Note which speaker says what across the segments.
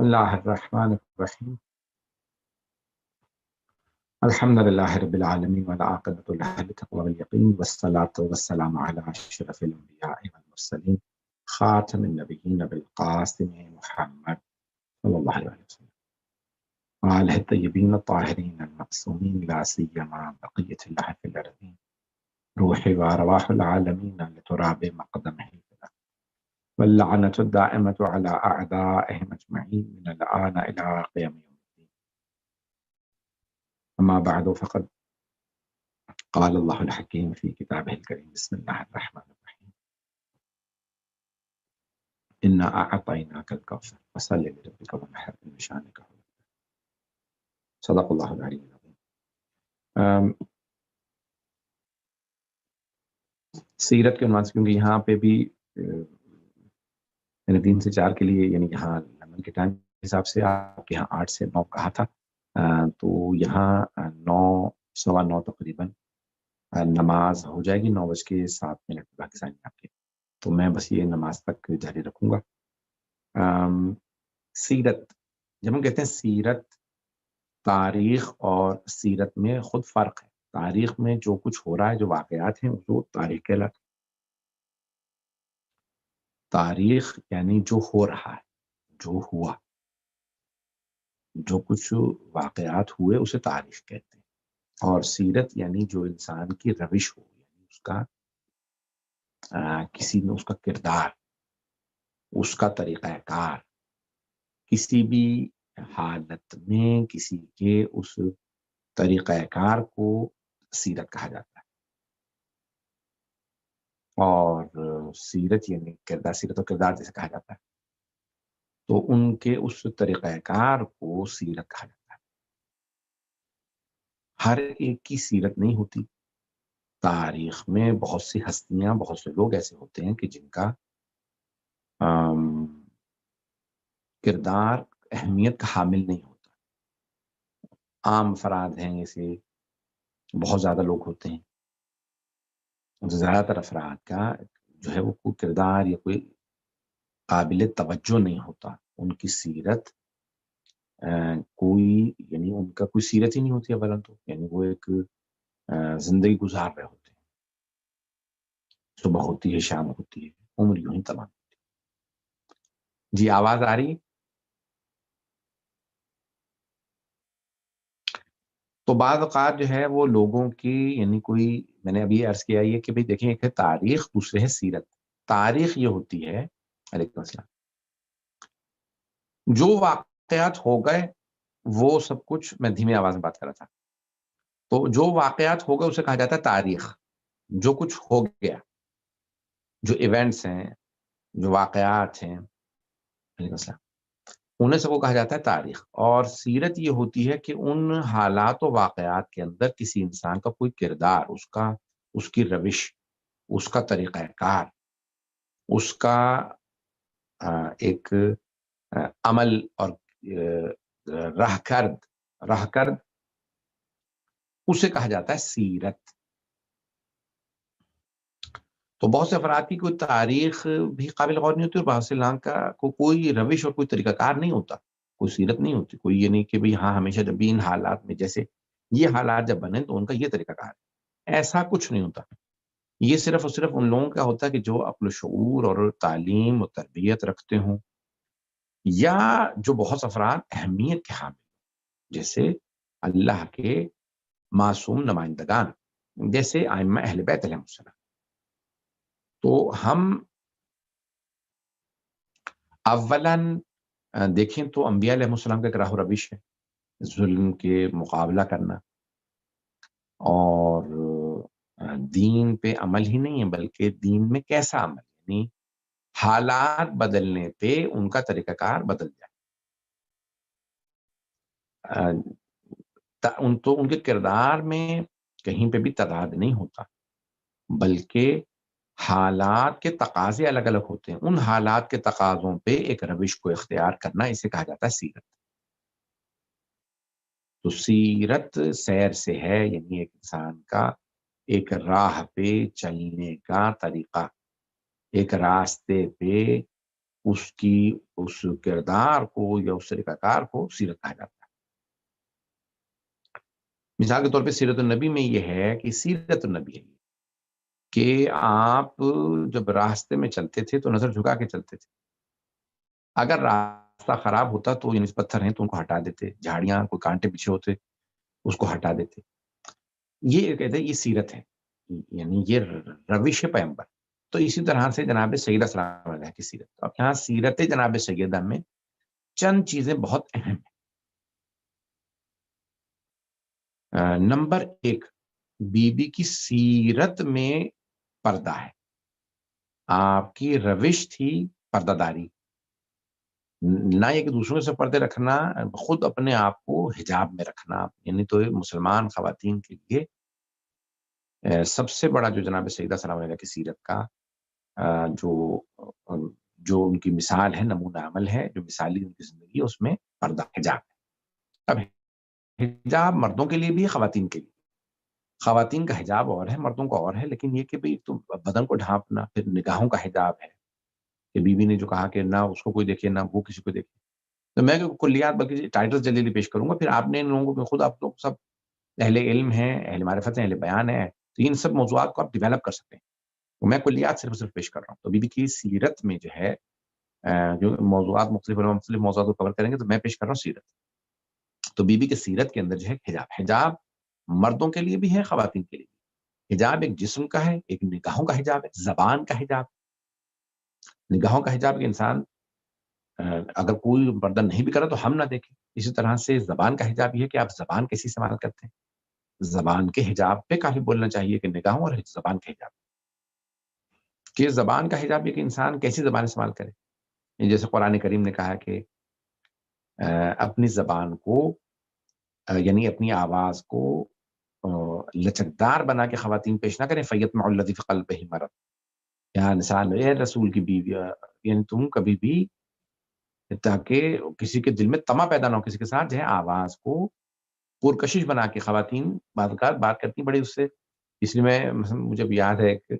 Speaker 1: اللہ الرحمن الرحیم الحمد للہ رب العالمین والعاقبۃ للتقوی والیقین والصلاة والسلام علی اشرف الانبیاء والمرسلین خاتم النبیین بالقاسم محمد صلی اللہ علیہ وسلم وآلہ الطیبین الطاہرین المعصومین لا سیما بقیۃ اللہ فی الارضین روح وارواح العالمین لتراب مقدمہ واللعنة الدائمة على أعدائهم أجمعين من الآن إلى قيام يوم الدين. أما بعد فقد قال الله الحكيم في كتابه الكريم بسم الله الرحمن الرحيم إنا أعطيناك الكوثر فصل لربك وانحر إن شانك هو الأبتر. صدق الله العلي العظيم. سیرت کے عنوان سے کیونکہ یہاں پہ بھی میں نے 3 سے 4 کے لیے یعنی یہاں لندن کے ٹائم کے حساب سے آپ کے یہاں 8 سے 9 کہا تھا، تو یہاں 9 سوا 9 تقریباً نماز ہو جائے گی 9:07 پاکستانی آپ کے، تو میں بس یہ نماز تک جاری رکھوں گا۔ سیرت، جب ہم کہتے ہیں سیرت، تاریخ اور سیرت میں خود فرق ہے۔ تاریخ میں جو کچھ ہو رہا ہے، جو واقعات ہیں، وہ تاریخ کہلاتا ہے۔ تاریخ یعنی جو ہو رہا ہے، جو ہوا، جو کچھ واقعات ہوئے اسے تاریخ کہتے ہیں۔ اور سیرت یعنی جو انسان کی روش ہو، یعنی اس کا کسی میں اس کا کردار، اس کا طریقہ کار، کسی بھی حالت میں کسی کے اس طریقہ کار کو سیرت کہا جاتا ہے۔ اور سیرت یعنی کردار، سیرت و کردار جیسے کہا جاتا ہے، تو ان کے اس طریقہ کار کو سیرت کہا جاتا ہے۔ ہر ایک کی سیرت نہیں ہوتی۔ تاریخ میں بہت سی ہستیاں، بہت سے لوگ ایسے ہوتے ہیں کہ جن کا کردار اہمیت کا حامل نہیں ہوتا۔ عام افراد ہیں، ایسے بہت زیادہ لوگ ہوتے ہیں، زیادہ تر افراد کا جو ہے وہ کوئی کردار یا کوئی قابل توجہ نہیں ہوتا۔ ان کی سیرت کوئی، یعنی ان کا کوئی سیرت ہی نہیں ہوتی اولاً تو، یعنی وہ ایک زندگی گزار رہے ہوتے ہیں، صبح ہوتی ہے، شام ہوتی ہے، عمر یوں ہی تمام ہوتی ہے۔ جی آواز آ رہی ہے؟ تو بعض اوقات جو ہے وہ لوگوں کی، یعنی کوئی، میں نے ابھی عرض کیا یہ کہ بھئی دیکھیں، ایک ہے تاریخ، دوسرے ہے سیرت۔ تاریخ یہ ہوتی ہے، علیکم السلام، جو واقعات ہو گئے وہ سب کچھ، میں دھیمی آواز میں بات کر رہا تھا، تو جو واقعات ہو گئے اسے کہا جاتا ہے تاریخ۔ جو کچھ ہو گیا، جو ایونٹس ہیں، جو واقعات ہیں، علیکم السلام، انہیں سب کو کہا جاتا ہے تاریخ۔ اور سیرت یہ ہوتی ہے کہ ان حالات و واقعات کے اندر کسی انسان کا کوئی کردار، اس کی روش، اس کا طریقہ کار، اس کا ایک عمل اور راہ کرد، اسے کہا جاتا ہے سیرت۔ تو بہت سے افراد کی کوئی تاریخ بھی قابل غور نہیں ہوتی، اور بہت سے لوگوں کا کوئی روش اور کوئی طریقہ کار نہیں ہوتا، کوئی سیرت نہیں ہوتی، کوئی یہ نہیں کہ بھئی ہاں ہمیشہ جب بھی ان حالات میں، جیسے یہ حالات جب بنے تو ان کا یہ طریقہ کار ہے، ایسا کچھ نہیں ہوتا۔ یہ صرف اور صرف ان لوگوں کا ہوتا ہے کہ جو عقل و شعور اور تعلیم و تربیت رکھتے ہوں، یا جو بہت افراد اہمیت کے حامل، جیسے اللہ کے معصوم نمائندگان، جیسے ائمہ اہل بیت علیہ السلام۔ تو ہم اولاً دیکھیں تو انبیاء علیہ السلام کا ایک راہ و روش ہے، ظلم کے مقابلہ کرنا، اور دین پہ عمل ہی نہیں ہے بلکہ دین میں کیسا عمل، یعنی حالات بدلنے پہ ان کا طریقہ کار بدل جائے۔ تو ان کے کردار میں کہیں پہ بھی تضاد نہیں ہوتا، بلکہ حالات کے تقاضے الگ الگ ہوتے ہیں، ان حالات کے تقاضوں پہ ایک روش کو اختیار کرنا، اسے کہا جاتا ہے سیرت۔ تو سیرت سیر سے ہے، یعنی ایک انسان کا ایک راہ پہ چلنے کا طریقہ، ایک راستے پہ اس کردار کو یا اس طریقہ کار کو سیرت کہا جاتا ہے. مثال کے طور پہ سیرت النبی میں یہ ہے کہ سیرت النبی ہے کہ آپ جب راستے میں چلتے تھے تو نظر جھکا کے چلتے تھے. اگر راستہ خراب ہوتا تو یعنی پتھر ہیں تو ان کو ہٹا دیتے، جھاڑیاں کوئی کانٹے پیچھے ہوتے اس کو ہٹا دیتے. یہ کہتے ہیں یہ سیرت ہے، یعنی یہ روش پیغمبر. تو اسی طرح سے جناب سیدہ سلام علیہ کی سیرت. اب یہاں سیرت جناب سیدہ میں چند چیزیں بہت اہم ہیں. نمبر 1، بی بی کی سیرت میں پردہ ہے. آپ کی روش تھی پردہ داری، نہ یہ کہ دوسروں سے پردے رکھنا، خود اپنے آپ کو حجاب میں رکھنا. یعنی تو مسلمان خواتین کے لیے سب سے بڑا جو جناب سیدہ سلام علیہ کی سیرت کا جو ان کی مثال ہے، نمونہ عمل ہے، جو مثالی ان کی زندگی ہے، اس میں پردہ حجاب ہے. اب حجاب مردوں کے لیے بھی ہے، خواتین کے لیے. خواتین کا حجاب اور ہے، مردوں کا اور ہے. لیکن یہ کہ بھئی تو بدن کو ڈھانپنا، پھر نگاہوں کا حجاب ہے کہ بیوی نے جو کہا کہ نہ اس کو کوئی دیکھے نہ وہ کسی کو دیکھے. تو میں کلیات بلکہ ٹائٹل جلدی پیش کروں گا، پھر آپ نے ان لوگوں کو خود آپ لوگ سب اہل علم ہیں، اہل معرفت ہیں، اہل بیان ہیں، تو ان سب موضوعات کو آپ ڈیولپ کر سکتے ہیں. تو میں کلیات صرف پیش کر رہا ہوں. تو بی بی کی سیرت میں جو ہے جو موضوعات مختلف موضوعات کو کور کریں گے، تو میں پیش کر رہا ہوں سیرت. تو بی بی کی سیرت کے اندر جو ہے حجاب مردوں کے لیے بھی ہے، خواتین کے لیے بھی. حجاب ایک جسم کا ہے، ایک نگاہوں کا حجاب ہے، زبان کا حجاب. نگاہوں کا حجاب کہ انسان اگر کوئی پردہ نہیں بھی کرا تو ہم نہ دیکھیں. اسی طرح سے زبان کا حجاب یہ ہے کہ آپ زبان کیسی استعمال کرتے ہیں. زبان کے حجاب پہ کافی بولنا چاہیے کہ نگاہوں اور زبان کے حجاب کہ زبان کا حجاب یہ کہ انسان کیسی زبان استعمال کرے. جیسے قرآن کریم نے کہا کہ اپنی زبان کو یعنی اپنی آواز کو لچکدار بنا کے خواتین پیش نہ کریں. فیطمع الذی فی قلبہ مرض. یہاں مثال اے رسول کی بیوی، یعنی تم کبھی بھی تاکہ کسی کے دل میں طمع پیدا نہ ہو، کسی کے ساتھ جو ہے آواز کو پرکشش بنا کے خواتین بات کرتی بڑی اس سے. اس لیے میں مجھے یاد ہے کہ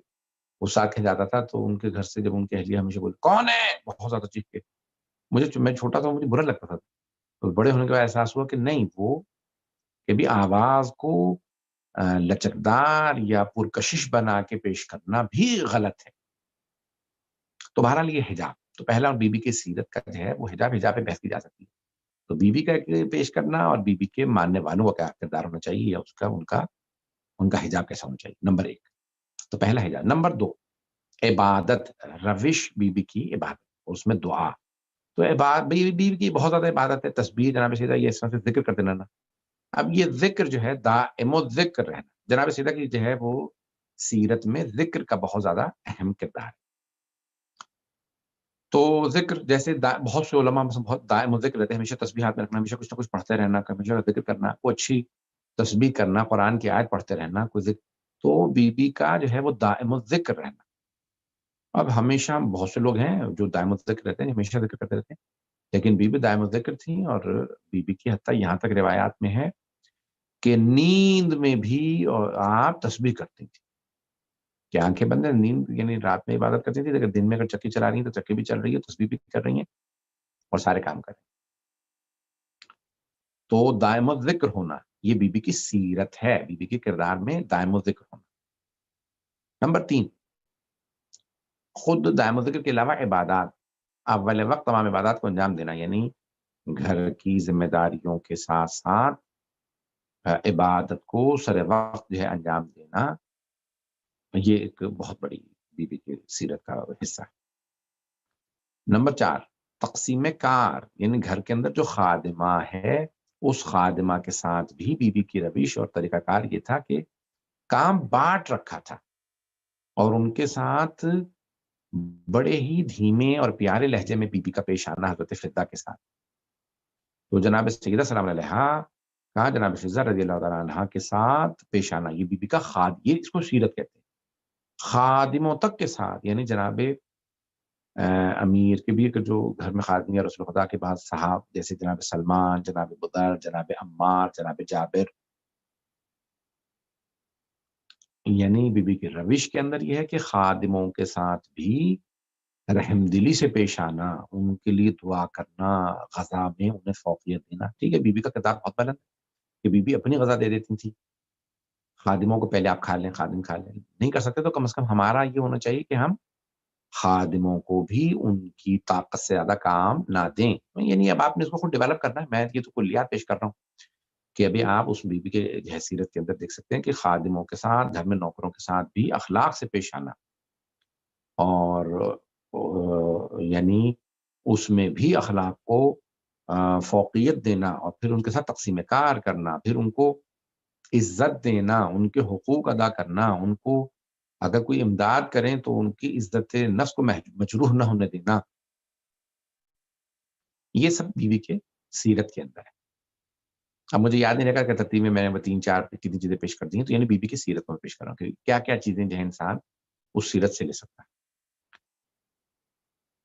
Speaker 1: وہ ساتھ جاتا تھا تو ان کے گھر سے جب ان کے اہلیہ ہمیشہ بولے کون ہے بہت زیادہ چیخ کے، میں چھوٹا تھا مجھے برا لگتا تھا. تو بڑے ہونے کے بعد احساس ہوا کہ نہیں، وہ کہ بھی آواز کو لچکدار یا پرکشش بنا کے پیش کرنا بھی غلط ہے. تو بہرحال یہ حجاب تو پہلا بی بی کی سیرت کا جو ہے وہ حجاب پہ بحث کی جا سکتی ہے. تو بی بی کا پیش کرنا اور بی بی کے ماننے والوں کا کیا کردار ہونا چاہیے یا ان کا حجاب کیسا ہونا چاہیے. نمبر 1 تو پہلا حجاب. نمبر 2 عبادت، روش بی بی کی عبادت، اس میں دعا. تو بی بی کی بہت زیادہ عبادت ہے، تسبیح جناب سیدہ یہ اس طرح سے ذکر کرتے رہنا. اب یہ ذکر جو ہے دائم الذکر رہنا. جناب سیدہ کی جو ہے وہ سیرت میں ذکر کا بہت زیادہ اہم کردار ہے. تو ذکر جیسے بہت سے علماء بہت دائم الذکر رہتے ہیں، ہمیشہ تسبیحات میں رکھنا، ہمیشہ کچھ نہ کچھ پڑھتے رہنا، ہمیشہ ذکر کرنا، کوئی اچھی تسبیح کرنا، قرآن کی آیت پڑھتے رہنا، کوئی ذکر. تو بی بی کا جو ہے وہ دائم الذکر رہنا. اب ہمیشہ بہت سے لوگ ہیں جو دائم الذکر رہتے ہیں، ہمیشہ ذکر کرتے رہتے ہیں، لیکن بی بی دائم الذکر تھیں. اور بی بی کی حتیٰ یہاں تک روایات میں ہے کہ نیند میں بھی آپ تسبیح کرتی تھی کہ آنکھیں بند ہیں، نیند یعنی رات میں عبادت کرتی تھی، لیکن دن میں اگر چکی چلا رہی ہیں تو چکی بھی چل رہی ہے، تسبیح بھی کر رہی ہیں اور سارے کام کر رہی ہیں. تو دائم الذکر ہونا یہ بی بی کی سیرت ہے، بی بی کے کردار میں دائم الذکر ہونا. نمبر 3 خود دائم الذکر کے علاوہ عبادات، اول وقت تمام عبادات کو انجام دینا، یعنی گھر کی ذمہ داریوں کے ساتھ ساتھ عبادت کو سر وقت جو ہے انجام دینا، یہ ایک بہت بڑی بی بی کی سیرت کا حصہ ہے. نمبر 4 تقسیم کار، یعنی گھر کے اندر جو خادمہ ہے اس خادمہ کے ساتھ بھی بی بی کی روش اور طریقہ کار یہ تھا کہ کام بانٹ رکھا تھا اور ان کے ساتھ بڑے ہی دھیمے اور پیارے لہجے میں بی بی کا پیش آنا حضرت فضہ کے ساتھ. تو جناب سیدہ سلام علیہا کہا جناب فضہ رضی اللہ تعالیٰ عنہ کے ساتھ پیش آنا، یہ بی بی کا یہ اس کو سیرت کہتے ہیں. خادموں تک کے ساتھ، یعنی جناب امیر کے بھی جو گھر میں خادم یا رسول خدا کے بعد صحاب جیسے جناب سلمان، جناب بدر، جناب عمار، جناب جابر، یعنی بی بی کی روش کے اندر یہ ہے کہ خادموں کے ساتھ بھی رحم دلی سے پیش آنا، ان کے لیے دعا کرنا، غذا میں انہیں فوقیت دینا. ٹھیک ہے، بی بی کا کردار بہت بلند ہے کہ بی بی اپنی غذا دے دیتی تھی خادموں کو، پہلے آپ کھا لیں، خادم کھا لیں. نہیں کر سکتے تو کم از کم ہمارا یہ ہونا چاہیے کہ ہم خادموں کو بھی ان کی طاقت سے زیادہ کام نہ دیں. یعنی اب آپ نے اس کو خود ڈیولپ کرنا ہے، میں یہ تو کلیات پیش کر رہا ہوں کہ ابھی آپ اس بی بی کے حیثیت کے اندر دیکھ سکتے ہیں کہ خادموں کے ساتھ، گھر میں نوکروں کے ساتھ بھی اخلاق سے پیش آنا، اور یعنی اس میں بھی اخلاق کو فوقیت دینا، اور پھر ان کے ساتھ تقسیم کار کرنا، پھر ان کو عزت دینا، ان کے حقوق ادا کرنا، ان کو اگر کوئی امداد کریں تو ان کی عزت نفس کو مجروح نہ ہونے دینا. یہ سب بیوی کے سیرت کے اندر ہے. اب مجھے یاد نہیں رہا کہ ترتیب میں نے 3-4 کتنی چیزیں پیش کر دی ہیں، تو یعنی بیوی کی سیرت میں پیش کر رہا ہوں کہ کیا کیا چیزیں جو ہے انسان اس سیرت سے لے سکتا ہے.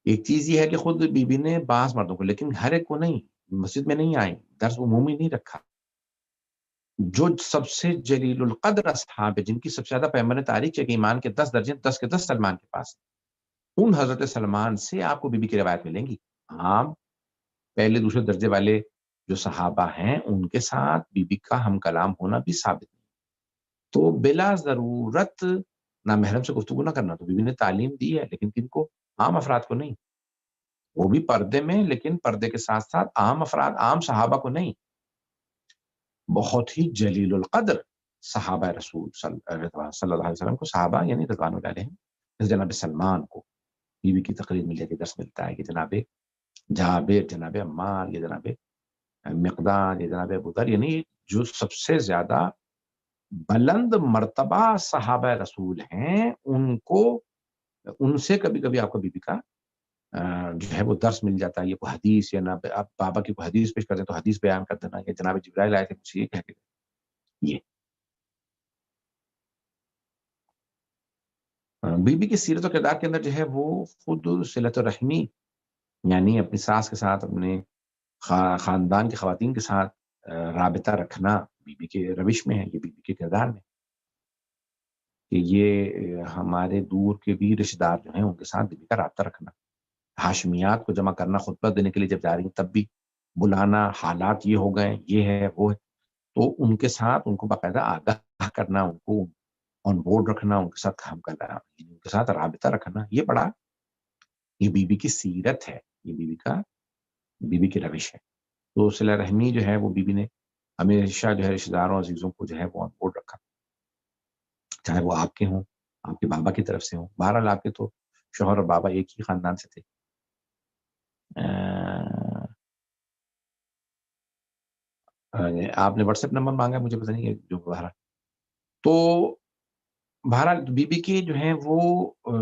Speaker 1: ایک چیز یہ ہے کہ خود بی بی نے بعض مردوں کو، لیکن ہر ایک کو نہیں، مسجد میں نہیں آئیں، درس عمومی نہیں رکھا. جو سب سے جلیل القدر اصحاب ہے، جن کی سب سے زیادہ پیمانے تاریخ ہے کہ ایمان کے 10 درجے 10 کے 10 سلمان کے پاس، ان حضرت سلمان سے آپ کو بی بی کی روایت ملیں گی. عام پہلے دوسرے درجے والے جو صحابہ ہیں ان کے ساتھ بی بی کا ہم کلام ہونا بھی ثابت نہیں. تو بلا ضرورت نامحرم سے گفتگو نہ کرنا تو بی بی نے تعلیم دی ہے، لیکن کن کو؟ عام افراد کو نہیں. وہ بھی پردے میں، لیکن پردے کے ساتھ ساتھ عام افراد، عام صحابہ کو نہیں. بہت ہی جلیل القدر صحابہ رسول صلی اللہ علیہ وسلم کو، صحابہ یعنی رضوان اللہ علیہم، جناب سلمان کو بی بی کی تقریر میں لے کے درس ملتا ہے کہ جناب جابر، جناب عمار، یہ جناب مقداد، یہ جناب ابو ذر، یعنی جو سب سے زیادہ بلند مرتبہ صحابہ رسول ہیں، ان کو، ان سے کبھی کبھی آپ کو بی بی کا جو ہے وہ درس مل جاتا ہے. یہ کوئی حدیث یا نہ، آپ بابا کی کوئی حدیث پیش کر دیں تو حدیث بیان کر دینا، یا جناب جبرائیل آئے تھے مجھے یہ کہہ کے. یہ بی بی کی سیرت و کردار کے اندر جو ہے وہ خود صلت الرحمی، یعنی اپنی ساس کے ساتھ، اپنے خاندان کی خواتین کے ساتھ رابطہ رکھنا بی بی کے روش میں ہے، یہ بی بی کے کردار میں کہ یہ ہمارے دور کے بھی رشتہ دار جو ہیں ان کے ساتھ بی بی کا رابطہ رکھنا. ہاشمیات کو جمع کرنا، خطبہ دینے کے لیے جب جا رہی ہیں تب بھی بلانا، حالات یہ ہو گئے، یہ ہے وہ ہے، تو ان کے ساتھ ان کو باقاعدہ آگاہ کرنا، ان کو آن بورڈ رکھنا، ان کے ساتھ کام کرنا، ان کے ساتھ رابطہ رکھنا، یہ بڑا، یہ بی بی کی سیرت ہے، یہ بی بی کی روش ہے. تو صلہ رحمی جو ہے وہ بی بی نے ہمیشہ جو ہے رشتہ داروں عزیزوں کو جو ہے وہ آن بورڈ رکھا، چاہے وہ آپ کے ہوں، آپ کے بابا کی طرف سے ہوں. بہرحال آپ کے تو شوہر اور بابا ایک ہی خاندان سے تھے. آپ نے واٹس ایپ نمبر مانگا، مجھے پتہ نہیں ہے جو بہرحال. تو بہرحال بی بی کے جو ہیں وہ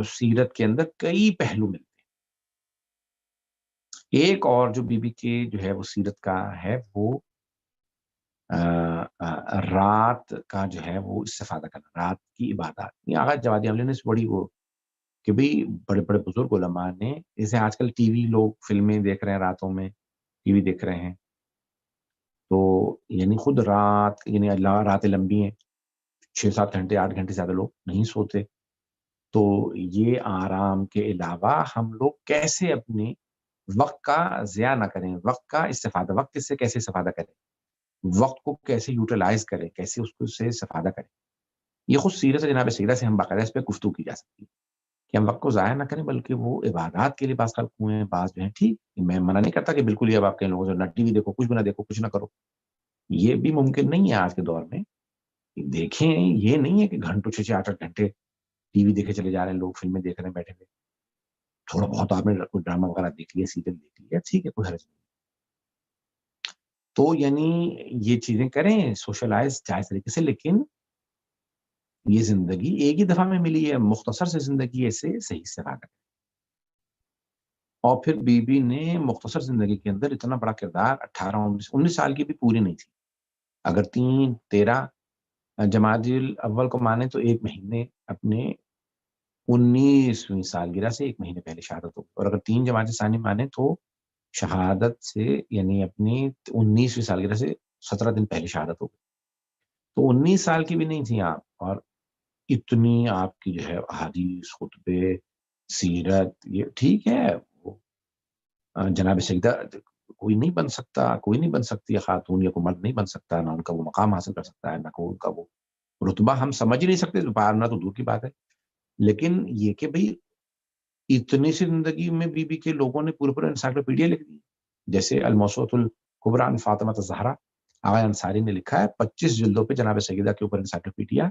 Speaker 1: سیرت کے اندر کئی پہلو ملتے ہیں. ایک اور جو بی بی کے جو ہے وہ سیرت کا ہے وہ رات کا جو ہے وہ استفادہ کرنا، رات کی عبادات. یہ آغاز جوادی عملے نے اس بڑی وہ کہ بھئی بڑے بڑے بزرگ علماء نے، جیسے آج کل ٹی وی لوگ فلمیں دیکھ رہے ہیں، راتوں میں ٹی وی دیکھ رہے ہیں، تو یعنی خود رات، یعنی اللہ راتیں لمبی ہیں، 6-7 گھنٹے 8 گھنٹے زیادہ لوگ نہیں سوتے. تو یہ آرام کے علاوہ ہم لوگ کیسے اپنے وقت کا ضیاع نہ کریں، وقت کا استفادہ، وقت سے کیسے استفادہ کریں، وقت کو کیسے یوٹیلائز کریں، کیسے اس کو سے استفادہ کریں. یہ خود سیرت سے جناب سیرت سے ہم باقاعدہ اس پہ گفتگو کی جا سکتی ہے کہ ہم وقت کو ضائع نہ کریں، بلکہ وہ عبادات کے لیے بعض خلق ہوئے ہیں، بعض جو ہیں. ٹھیک، میں منع نہیں کرتا کہ بالکل یہ اب آپ کے لوگوں سے نہ ٹی وی دیکھو، کچھ بھی نہ دیکھو، کچھ نہ کرو. یہ بھی ممکن نہیں ہے آج کے دور میں. دیکھیں، یہ نہیں ہے کہ گھنٹوں 6-8 گھنٹے ٹی وی دیکھے چلے جا رہے ہیں لوگ، فلمیں دیکھ رہے ہیں بیٹھے ہوئے. تھوڑا بہت آپ نے کوئی ڈرامہ وغیرہ دیکھ لیا، سیریل دیکھ لیا، ٹھیک ہے، کوئی حرج نہیں. تو یعنی یہ چیزیں کریں سوشلائز جائز طریقے سے، لیکن یہ زندگی ایک ہی دفعہ میں ملی ہے، مختصر سے زندگی ایسے صحیح استفادہ کریں. اور پھر بی بی نے مختصر زندگی کے اندر اتنا بڑا کردار، 18-19 سال کی بھی پوری نہیں تھی. اگر 13 جمادی الاول کو مانے تو 1 مہینے اپنے 19ویں سالگرہ سے 1 مہینے پہلے شہادت ہو گئی. اور اگر 3 جمادی ثانی مانے تو شہادت سے یعنی اپنی 19ویں سالگرہ سے 17 دن پہلے شہادت ہو گئی. تو 19 سال کی بھی نہیں تھی آپ، اور اتنی آپ کی جو ہے احادیث، خطبے، سیرت یہ ٹھیک ہے، وہ جناب سیدہ کوئی نہیں بن سکتا، کوئی نہیں بن سکتی ہے خاتون، یا کوئی مرد نہیں بن سکتا، نہ ان کا وہ مقام حاصل کر سکتا ہے، نہ کوئی ان کا وہ رتبہ ہم سمجھ ہی نہیں سکتے، پارنا تو دور کی بات ہے. لیکن یہ کہ بھئی اتنی سی زندگی میں بی بی کے لوگوں نے پورے پورے انسائکلوپیڈیا لکھ دی، جیسے الموسوعۃ الکبریٰ عن فاطمہ الزہرا، آغا انصاری نے لکھا ہے 25 جلدوں پہ جناب سیدہ کے اوپر انسائکلوپیڈیا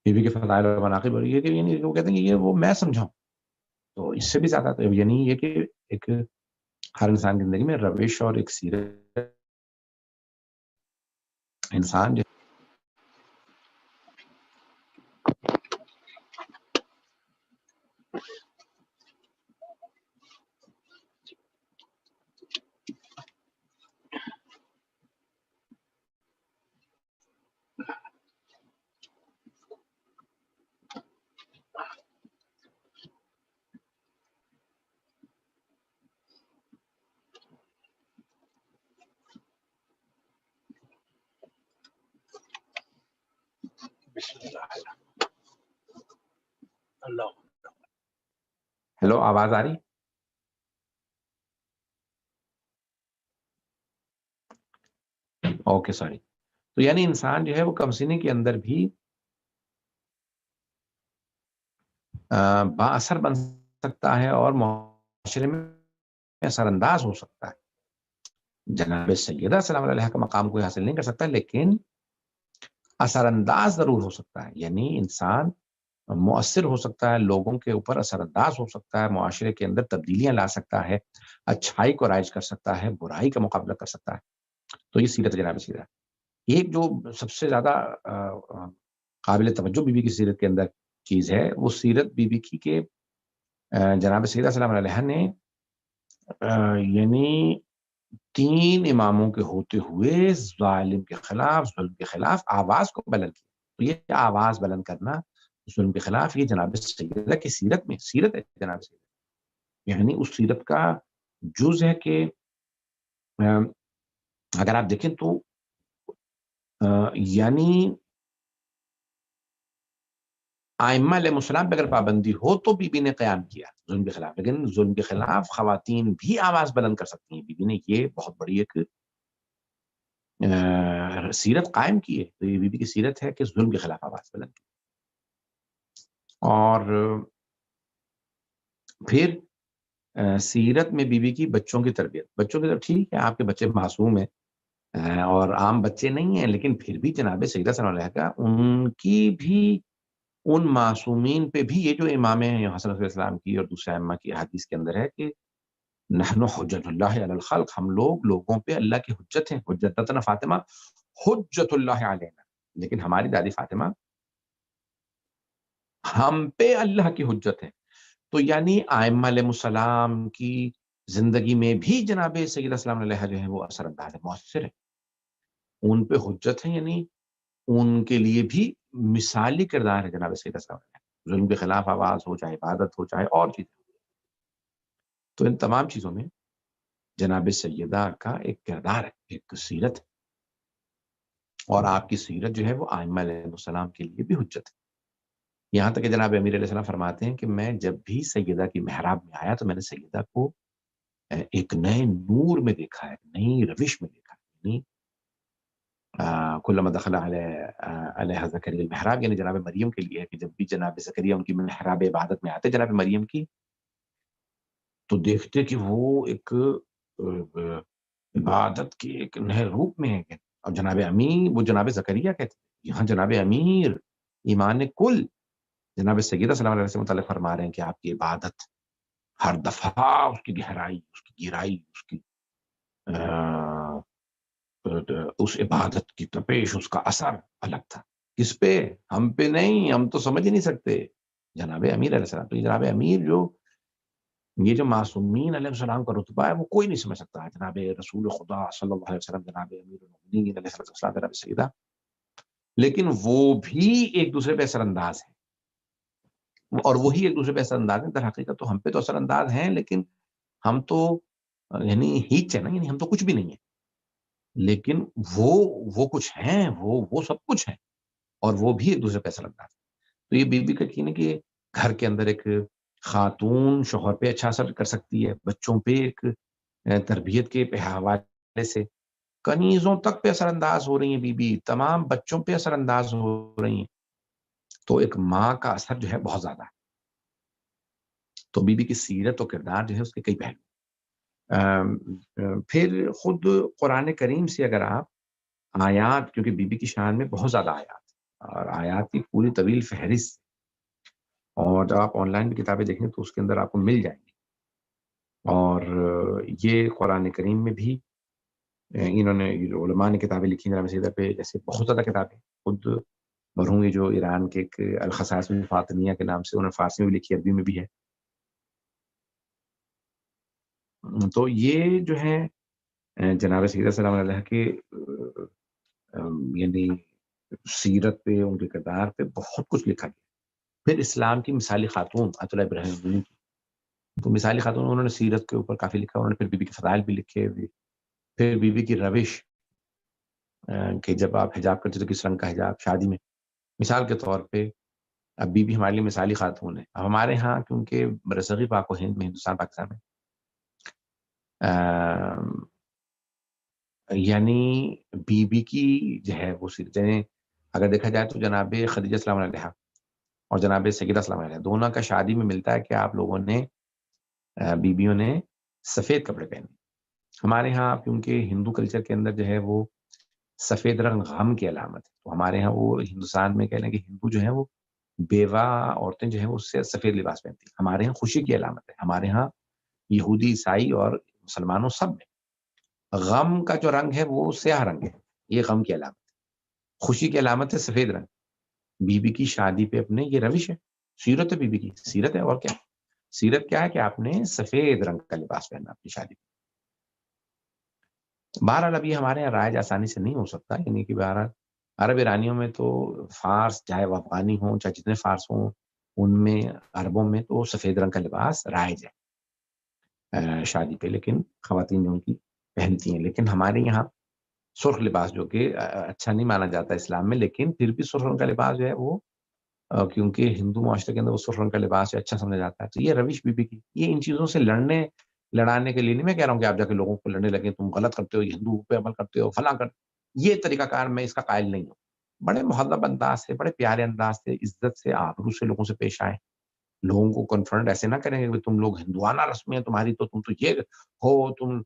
Speaker 1: بی بی کے فضائل و مناقب. اور یہ کہ یعنی وہ کہتے ہیں کہ یہ وہ میں سمجھاؤں، تو اس سے بھی زیادہ تو یعنی یہ کہ ایک ہر انسان کی زندگی میں روش اور ایک سیرت انسان جو ہیلو آواز آ رہی؟ Okay sorry. تو یعنی انسان جو ہے وہ کم سینے کے اندر بھی با اثر بن سکتا ہے اور معاشرے میں اثر انداز ہو سکتا ہے. جناب سیدہ سلام علیہ کا مقام کوئی حاصل نہیں کر سکتا، لیکن اثر انداز ضرور ہو سکتا ہے. یعنی انسان مؤثر ہو سکتا ہے، لوگوں کے اوپر اثر انداز ہو سکتا ہے، معاشرے کے اندر تبدیلیاں لا سکتا ہے، اچھائی کو رائج کر سکتا ہے، برائی کا مقابلہ کر سکتا ہے. تو یہ سیرت جناب سیدہ. ایک جو سب سے زیادہ قابل توجہ بی بی کی سیرت کے اندر چیز ہے، وہ سیرت بی بی کی کہ جناب سیدہ سلام علیہ نے یعنی 3 اماموں کے ہوتے ہوئے ظالم کے خلاف، ظلم کے خلاف آواز کو بلند کیا. تو یہ آواز بلند کرنا ظلم کے خلاف، یہ جناب سیدہ کی سیرت میں سیرت ہے جناب سیدہ. یعنی اس سیرت کا جز ہے کہ اگر آپ دیکھیں تو یعنی ائمہ علیہ السلام پہ اگر پابندی ہو تو بی بی نے قیام کیا ظلم کے خلاف، لیکن ظلم کے خلاف خواتین بھی آواز بلند کر سکتی ہیں. بی بی نے یہ بہت بڑی ایک سیرت قائم کی ہے. تو یہ بی بی کی سیرت ہے کہ ظلم کے خلاف آواز بلند کی. اور پھر سیرت میں بی بی کی بچوں کی تربیت. بچوں کی تربیت ٹھیک ہے، آپ کے بچے معصوم ہیں اور عام بچے نہیں ہیں، لیکن پھر بھی جناب سیدہ صلی اللہ علیہ کا ان کی بھی ان معصومین پہ بھی یہ جو امام ہیں حسن علیہ السلام کی اور دوسرے ائمہ کی حدیث کے اندر ہے کہ نحن حجت اللہ علی الخلق، ہم لوگ لوگوں پہ اللہ کی حجت ہیں. حجتنا فاطمہ حجت اللہ علینا، لیکن ہماری دادی فاطمہ ہم پہ اللہ کی حجت ہے. تو یعنی ائمہ علیہ السلام کی زندگی میں بھی جناب سیدہ السلام علیہ جو ہے وہ اثر انداز ہے، مؤثر ہے، ان پہ حجت ہے. یعنی ان کے لیے بھی مثالی کردار ہے جناب سیدہ السلام علیہ. ظلم کے خلاف آواز ہو، چاہے عبادت ہو، چاہے اور چیزیں. تو ان تمام چیزوں میں جناب سیدہ کا ایک کردار ہے، ایک سیرت ہے. اور آپ کی سیرت جو ہے وہ ائمہ علیہ السلام کے لیے بھی حجت ہے. یہاں تک کہ جناب امیر علیہ السلام فرماتے ہیں کہ میں جب بھی سیدہ کی محراب میں آیا تو میں نے سیدہ کو ایک نئے نور میں دیکھا ہے، نئی روش میں دیکھا ہے. یعنی کلما دخل علیہ زکریا المحراب، یعنی جناب مریم کے لیے ہے کہ جب بھی جناب زکریا ان کی محراب عبادت میں آتے جناب مریم کی، تو دیکھتے کہ وہ ایک عبادت کے ایک نئے روپ میں ہے. اور جناب امیر، وہ جناب زکریا کہتے ہیں، یہاں جناب امیر ایمان کل جناب سیدہ سلام علیہ سے متعلق فرما رہے ہیں کہ آپ کی عبادت ہر دفعہ اس کی گہرائی، اس کی گہرائی، اس کی اس عبادت کی تپش، اس کا اثر الگ تھا. کس پہ؟ ہم پہ نہیں، ہم تو سمجھ ہی نہیں سکتے. جناب امیر علیہ السلام، تو جناب امیر جو یہ جو معصومین علیہ السلام کا رتبہ ہے وہ کوئی نہیں سمجھ سکتا. جناب رسول خدا صلی اللہ علیہ وسلم، جناب امیر المؤمنین علیہ السلام، جناب سیدہ، لیکن وہ بھی ایک دوسرے پہ اثر انداز ہیں، اور وہی ایک دوسرے پہ اثر انداز ہیں. در حقیقت تو ہم پہ تو اثر انداز ہیں، لیکن ہم تو یعنی ہیچ ہے نا، یعنی ہم تو کچھ بھی نہیں ہیں، لیکن وہ کچھ ہیں، وہ سب کچھ ہیں، اور وہ بھی ایک دوسرے پہ اثر انداز. تو یہ بی بی کا یقین ہے کہ گھر کے اندر ایک خاتون شوہر پہ اچھا اثر کر سکتی ہے، بچوں پہ ایک تربیت کے حوالے سے کنیزوں تک پہ اثر انداز ہو رہی ہیں، بی تمام بچوں پہ اثر انداز ہو رہی ہیں. تو ایک ماں کا اثر جو ہے بہت زیادہ ہے. تو بی کی سیرت و کردار جو ہے اس کے کئی پہلو. پھر خود قرآن کریم سے اگر آپ آیات، کیونکہ بی کی شان میں بہت زیادہ آیات اور آیات کی پوری طویل فہرست، اور جب آپ آن لائن بھی کتابیں دیکھیں تو اس کے اندر آپ کو مل جائیں گی. اور یہ قرآن کریم میں بھی انہوں نے علماء نے کتابیں لکھی جناب سیدہ پہ، جیسے بہت زیادہ کتابیں. خود مرحوم جو ایران کے ایک الخصائص الفاطمیہ کے نام سے انہوں نے فارسی میں بھی لکھی، عربی میں بھی ہے. تو یہ جو ہے جناب سیدہ سلام علیہ کے یعنی سیرت پہ، ان کے کردار پہ بہت کچھ لکھا گیا. پھر اسلام کی مثالی خاتون آیت اللہ ابراہیم کی، تو مثالی خاتون انہوں نے سیرت کے اوپر کافی لکھا. انہوں نے پھر بی کے فضائل بھی لکھے. پھر بی کی روش کہ جب آپ حجاب کرتے تو کس رنگ کا حجاب شادی میں، مثال کے طور پہ اب بی ہمارے لیے مثالی خاتون ہے. اب ہمارے ہاں کیونکہ برصغیر پاک و ہند میں، ہندوستان پاکستان میں یعنی بی کی جو ہے وہ سیرت، اگر دیکھا جائے تو جناب خدیجہ السلام علیہ اور جناب سیدہ السلام علیہ دونوں کا شادی میں ملتا ہے کہ آپ لوگوں نے بیویوں نے سفید کپڑے پہنے. ہمارے ہاں کیونکہ ہندو کلچر کے اندر جو ہے وہ سفید رنگ غم کی علامت ہے، تو ہمارے ہاں وہ ہندوستان میں کہہ لیں کہ ہندو جو ہے وہ بیوہ عورتیں جو ہیں اس سے سفید لباس پہنتی ہیں. ہمارے ہاں خوشی کی علامت ہے. ہمارے ہاں یہودی، عیسائی اور مسلمانوں سب میں غم کا جو رنگ ہے وہ سیاہ رنگ ہے. یہ غم کی علامت ہے، خوشی کی علامت ہے سفید رنگ. بی کی شادی پہ اپنے یہ روش ہے، سیرت ہے. بی کی سیرت ہے. اور کیا سیرت کیا ہے کہ آپ نے سفید رنگ کا لباس پہنا اپنی شادی پہ. بہرحال ابھی ہمارے یہاں رائج آسانی سے نہیں ہو سکتا، یعنی کہ بہرحال عرب ایرانیوں میں تو فارس چاہے وہ افغانی ہوں چاہے جتنے فارس ہوں، ان میں عربوں میں تو سفید رنگ کا لباس رائج ہے شادی پہ، لیکن خواتین جو ان کی پہنتی ہیں. لیکن ہمارے یہاں سرخ لباس جو کہ اچھا نہیں مانا جاتا اسلام میں، لیکن پھر بھی سرخ رنگ کا لباس جو ہے وہ کیونکہ ہندو معاشرے کے اندر وہ سرخ رنگ کا لباس اچھا سمجھا جاتا ہے. تو یہ روش بی کی، یہ ان چیزوں سے لڑانے کے لیے نہیں میں کہہ رہا ہوں کہ آپ جا کے لوگوں کو لڑنے لگے، تم غلط کرتے ہو، ہندو پہ عمل کرتے ہو، فلاں کرتے. یہ طریقہ کار میں اس کا قائل نہیں ہوں. بڑے مہذب انداز سے، بڑے پیارے انداز سے، عزت سے، آبرو سے لوگوں سے پیش آئے. لوگوں کو کنفرنٹ ایسے نہ کریں گے کہ تم لوگ ہندوانہ رسمیں ہیں تمہاری، تو تم تو یہ ہو، تم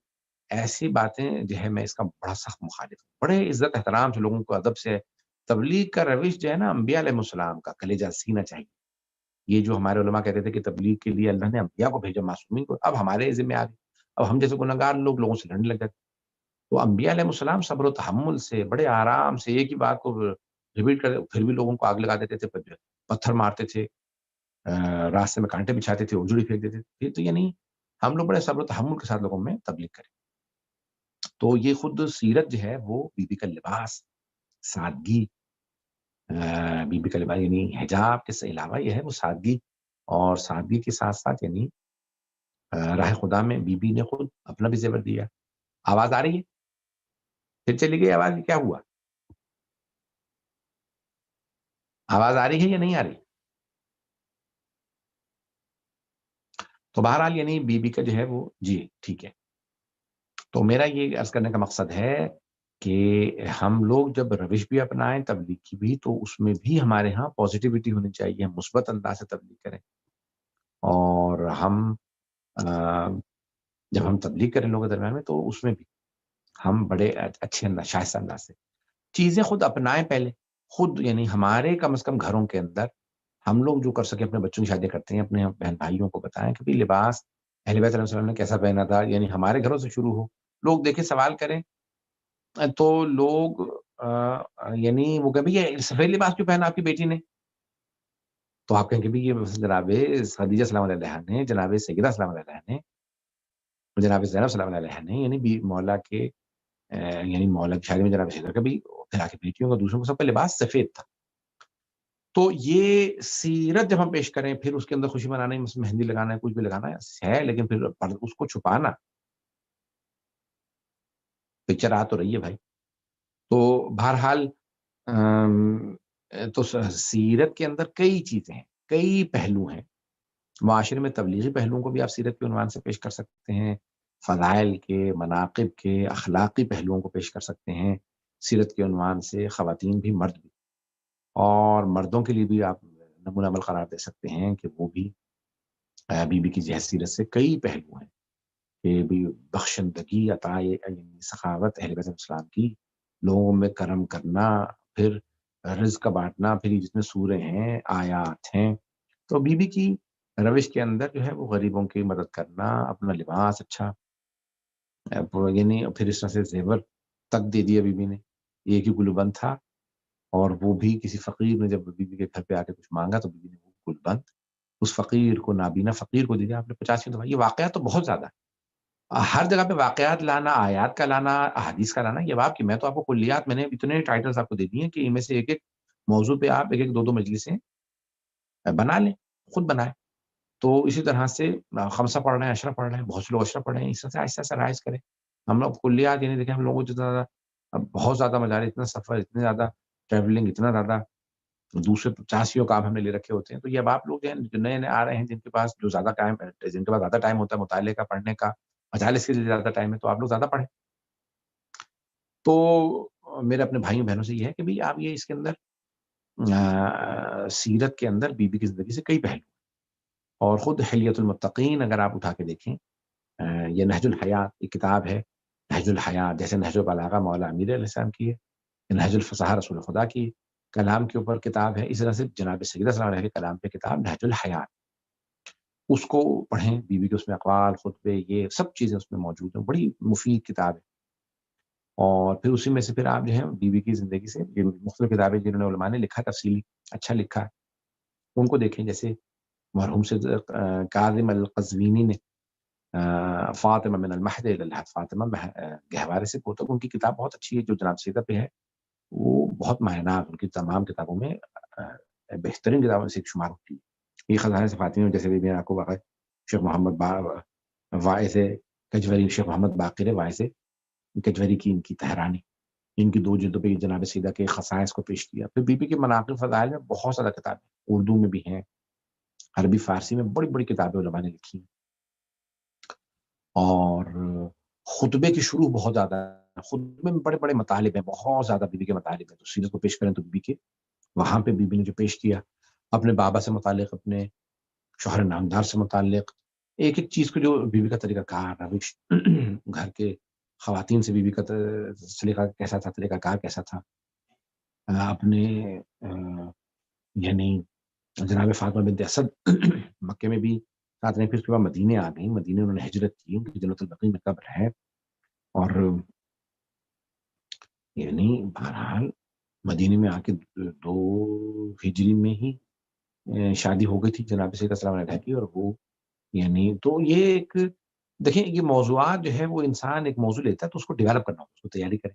Speaker 1: ایسی باتیں جو ہے میں اس کا بڑا سخت مخالف ہوں. بڑے عزت احترام سے لوگوں کو ادب سے. تبلیغ کا روش جو ہے نا انبیاء علیہ السلام کا کلیجہ سینا چاہیے. یہ جو ہمارے علماء کہتے تھے کہ تبلیغ کے لیے اللہ نے انبیاء کو بھیجا، معصومین کو، اب ہمارے ذمہ آ گئی. اب ہم جیسے گنہگار لوگ لوگوں سے لڑنے لگ جاتے. تو انبیاء علیہ السلام صبر و تحمل سے بڑے آرام سے ایک ہی بات کو ریپیٹ کرتے، پھر بھی لوگوں کو آگ لگا دیتے تھے، پتھر مارتے تھے، راستے میں کانٹے بچھاتے تھے، اجڑی پھینک دیتے تھے. تو یعنی ہم لوگ بڑے صبر و تحمل کے ساتھ لوگوں میں تبلیغ کریں. تو یہ خود سیرت جو ہے وہ بی کا لباس، سادگی، بی کا لباس یعنی حجاب کے علاوہ یہ ہے وہ سادگی، اور سادگی کے ساتھ ساتھ یعنی راہ خدا میں بی نے خود اپنا بھی زیور دیا. آواز آ رہی ہے؟ پھر چلی گئی آواز، کیا ہوا؟ آواز آ رہی ہے یا نہیں آ رہی؟ تو بہرحال یعنی بی کا جو ہے وہ جی ٹھیک ہے. تو میرا یہ عرض کرنے کا مقصد ہے کہ ہم لوگ جب روش بھی اپنائیں تبلیغ کی بھی، تو اس میں بھی ہمارے ہاں پازیٹیوٹی ہونی چاہیے، ہم مثبت انداز سے تبلیغ کریں. اور ہم جب ہم تبلیغ کریں لوگوں کے درمیان میں تو اس میں بھی ہم بڑے اچھے انداز، شائستہ انداز سے چیزیں خود اپنائیں. پہلے خود یعنی ہمارے کم از کم گھروں کے اندر ہم لوگ جو کر سکیں، اپنے بچوں کی شادیاں کرتے ہیں، اپنے بہن بھائیوں کو بتائیں کہ بھی لباس اہل بیت علیہ السلام نے کیسا پہنا تھا. یعنی ہمارے گھروں سے شروع ہو، لوگ دیکھیں سوال کریں تو لوگ یعنی وہ کبھی یہ سفید لباس کیوں پہنا آپ کی بیٹی نے، تو آپ کہیں کہ بھی یہ جناب خدیجہ سلام علیہ نے، جناب سیدہ سلام علیہ نے، جناب زینب سلام علیہ نے، یعنی مولا کے یعنی مولا کی شادی میں جناب سیدہ کا بھی پھر آ کے بیٹیوں کا، دوسروں کا سب کا لباس سفید تھا. تو یہ سیرت جب ہم پیش کریں، پھر اس کے اندر خوشی منانا، مہندی لگانا ہے، کچھ بھی لگانا ہے، لیکن پھر اس کو چھپانا، پکچر آ تو رہی ہے بھائی. تو بہرحال تو سیرت کے اندر کئی چیزیں ہیں، کئی پہلو ہیں. معاشرے میں تبلیغی پہلوؤں کو بھی آپ سیرت کے عنوان سے پیش کر سکتے ہیں، فضائل کے، مناقب کے، اخلاقی پہلوؤں کو پیش کر سکتے ہیں سیرت کے عنوان سے، خواتین بھی مرد بھی، اور مردوں کے لیے بھی آپ نمونہ عمل قرار دے سکتے ہیں کہ وہ بھی بی بی کی جو ہے سیرت سے کئی پہلو ہیں کہ بھی بخشندگی، عطا یعنی سخاوت اہل بیت علیہ السلام کی، لوگوں میں کرم کرنا، پھر رزق بانٹنا، پھر یہ جتنے سورے ہیں، آیات ہیں، تو بی بی کی روش کے اندر جو ہے وہ غریبوں کی مدد کرنا، اپنا لباس اچھا، یعنی پھر اس طرح سے زیور تک دے دیا بی بی نے، ایک ہی گلوبند تھا، اور وہ بھی کسی فقیر نے جب بی بی کے گھر پہ آ کے کچھ مانگا تو بی بی نے وہ گلبند اس فقیر کو، نابینا فقیر کو دے دیا آپ نے 50 دفعہ۔ یہ واقعات تو بہت زیادہ ہے، ہر جگہ پہ واقعات لانا، آیات کا لانا، احادیث کا لانا، یہ آپ کی، میں تو آپ کو کلیات، میں نے اتنے ٹائٹلز آپ کو دے دیے ہیں کہ ان میں سے ایک ایک موضوع پہ آپ ایک ایک دو دو مجلسیں بنا لیں، خود بنائیں۔ تو اسی طرح سے خمسہ پڑھ رہے ہیں، عشرہ پڑھ رہے ہیں، بہت سے لوگ عشرہ پڑھ رہے ہیں، اس طرح سے آہستہ آہستہ رائج کریں۔ ہم لوگ کلیات یعنی دیکھیں، ہم لوگوں کو جتنا زیادہ بہت زیادہ مجالس، اتنا سفر، اتنے زیادہ ٹریولنگ، اتنا زیادہ دوسرے 85 کام ہم نے لے رکھے ہوتے ہیں، تو یہ اب آپ لوگ جو ہیں جو نئے نئے آ رہے ہیں، جن کے پاس جو زیادہ ٹائم، جن کے پاس زیادہ ٹائم ہوتا ہے مطالعے کا، پڑھنے کا، مجالس کے لیے زیادہ ٹائم ہے، تو آپ لوگ زیادہ پڑھیں۔ تو میرے اپنے بھائیوں بہنوں سے یہ ہے کہ بھئی آپ یہ اس کے اندر سیرت کے اندر بی بی کی زندگی سے کئی پہلو، اور خود حلیۃ المتقین اگر آپ اٹھا کے دیکھیں، یہ نہج الحیات ایک کتاب ہے، نہج الحیات، جیسے نہج البلاغہ مولا امیر علیہ السلام کی ہے، نہج الفصاحہ رسول خدا کی کلام کے اوپر کتاب ہے، اس طرح سے جناب سیدہ صلی اللہ علیہ وسلم کے کلام پہ کتاب نہج الحیات، اس کو پڑھیں، بی بی کے اس میں اقوال، خطبے، یہ سب چیزیں اس میں موجود ہیں، بڑی مفید کتاب ہے۔ اور پھر اسی میں سے پھر آپ جو ہے بی بی کی زندگی سے یہ مختلف کتابیں جنہوں نے علماء نے لکھا، تفصیلی اچھا لکھا ہے، ان کو دیکھیں، جیسے مرحوم سید کاظم القزوینی نے فاطمہ من المہد الی اللحد، فاطمہ گہوارے سے کوتک، ان کی کتاب بہت اچھی ہے جو جناب سیدہ پہ ہے، وہ بہت معنیناک، ان کی تمام کتابوں میں بہترین کتابوں میں سے ایک شمار ہوتی ہے۔ یہ خزانہ سے فاطمی میں جیسے بھی میں آپ کو بتایا، شیخ محمد واعظ کجوری، شیخ محمد باقر واعظ کجوری کی ان کی تہرانی، ان کی 2 جلدوں پہ یہ جناب سیدہ کے خصائص کو پیش کیا۔ پھر بی بی کے مناقب فضائل میں بہت زیادہ کتابیں اردو میں بھی ہیں، عربی فارسی میں بڑی بڑی کتابیں علماء نے لکھی ہیں، اور خطبے کی شروع بہت زیادہ ہے، خطبے میں بڑے بڑے مطالب ہیں، بہت زیادہ بی بی کے مطالب ہیں، تو سیرت کو پیش کریں تو بی بی کے وہاں پہ بی بی نے جو پیش کیا، اپنے بابا سے متعلق، اپنے شوہر نامدار سے متعلق، ایک ایک چیز کو جو بی بی کا طریقہ کار، روش، گھر کے خواتین سے بی بی کا سلیقہ کیسا تھا، طریقہ کار کیسا تھا، اپنے یعنی جناب فاطمہ بنت اسد مکے میں بھی ساتھ رہیں، پھر اس کے بعد مدینے آ گئیں، مدینے انہوں نے ہجرت کی، ان کی جنت البقیع میں قبر ہے، اور یعنی بہرحال مدینے میں آ کے 2 ہجری میں ہی شادی ہو گئی تھی جناب سیدہ سلام علیہ کی، اور وہ یعنی تو یہ ایک دیکھیں، یہ موضوعات جو ہے وہ انسان ایک موضوع لیتا ہے تو اس کو ڈیولپ کرنا ہوتا ہے، اس کو تیاری کریں،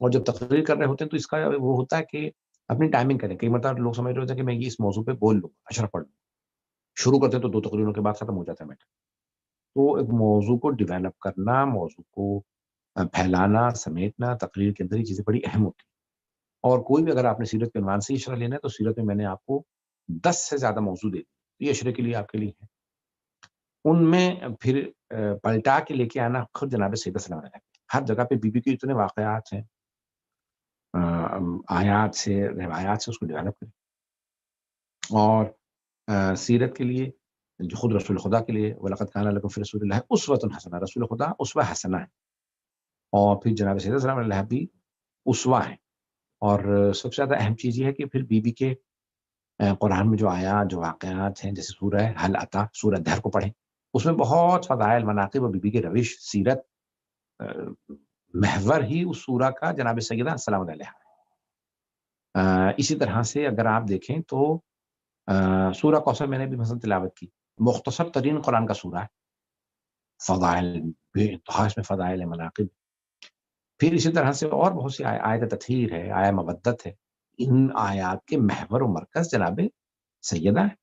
Speaker 1: اور جب تقریر کر رہے ہوتے ہیں تو اس کا وہ ہوتا ہے کہ اپنی ٹائمنگ کریں، کئی مرتبہ لوگ سمجھ رہے ہوتے ہیں کہ میں یہ اس موضوع پہ بول لوں، اشرف پڑھ لوں، شروع کرتے ہیں تو 2 تقریروں کے بعد ختم ہو جاتا ہے میٹر۔ تو ایک موضوع کو ڈیولپ کرنا، موضوع کو پھیلانا، سمیٹنا، تقریر کے اندر یہ چیزیں بڑی اہم ہوتی ہیں، اور کوئی بھی اگر آپ نے سیرت کے عنوان سے اشرہ لینا ہے تو سیرت میں نے آپ کو 10 سے زیادہ موضوع دے دی، یہ اشرے کے لیے آپ کے لیے ہے، ان میں پھر پلٹا کے لے کے آنا خود جناب سیدہ سلام علیہ، ہر جگہ پہ بی بی کے اتنے واقعات ہیں، آیات سے، روایات سے اس کو ڈیولپ کریں، اور سیرت کے لیے جو خود رسول خدا کے لیے وَلَقَدْ كَانَ لَكُمْ فِي رَسُولِ اللَّهِ أُسْوَةٌ حَسَنَةٌ، رسول خدا اسوہ حسنہ ہے، اور پھر جناب سیدہ سلام علیہ بھی اسوہ ہیں، اور سب سے زیادہ اہم چیز یہ ہے کہ پھر بی بی کے قرآن میں جو آیات، جو واقعات ہیں، جیسے سورہ حل عطا، سورہ دہر کو پڑھیں، اس میں بہت فضائل، مناقب اور بی بی کی روش، سیرت، محور ہی اس سورہ کا جناب سیدہ سلام علیہ ہے۔ اسی طرح سے اگر آپ دیکھیں تو سورہ کوثر میں نے بھی مثلا تلاوت کی، مختصر ترین قرآن کا سورہ ہے، فضائل، بے انتہا اس میں فضائل ہے، مناقب، پھر اسی طرح سے اور بہت سی آیت تطہیر ہے، آیت مودت ہے، ان آیات کے محور و مرکز جناب سیدہ ہے،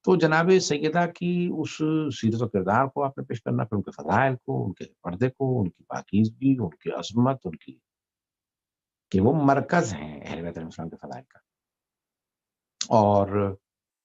Speaker 1: تو جناب سیدہ کی اس سیرت و کردار کو آپ نے پیش کرنا، پھر ان کے فضائل کو، ان کے پردے کو، ان کی پاکیزگی، ان کی عظمت، ان کی کہ وہ مرکز ہیں اہل بیت علیہ السلام کے فضائل کا، اور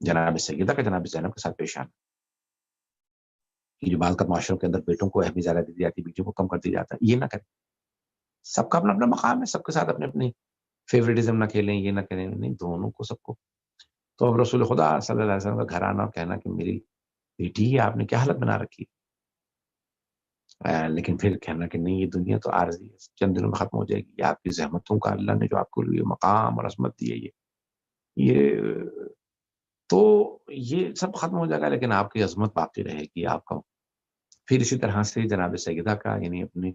Speaker 1: جناب سیدہ کا جناب زینب کے ساتھ پیش آنا. یہ جو بعض کا معاشروں کے اندر بیٹوں کو اہمیت زیادہ دی جاتی ہے, بیٹیوں کو کم کر دیا جاتا ہے, یہ نہ کریں. سب کا اپنا اپنا مقام ہے, سب کے ساتھ اپنے اپنی فیوریٹزم نہ کھیلیں, یہ نہ کریں, نہیں, دونوں کو, سب کو. تو اب رسول خدا صلی اللہ علیہ وسلم کا گھر آنا اور کہنا کہ میری بیٹی ہے, آپ نے کیا حالت بنا رکھی ہے, لیکن پھر کہنا کہ نہیں, یہ دنیا تو عارضی ہے, چند دنوں میں ختم ہو جائے گی. آپ کی زحمتوں کا اللہ نے جو آپ کو لیے مقام اور عظمت دی ہے, یہ تو یہ سب ختم ہو جائے گا, لیکن آپ کی عظمت باقی رہے گی, آپ کا. پھر اسی طرح سے جناب سیدہ کا, یعنی اپنے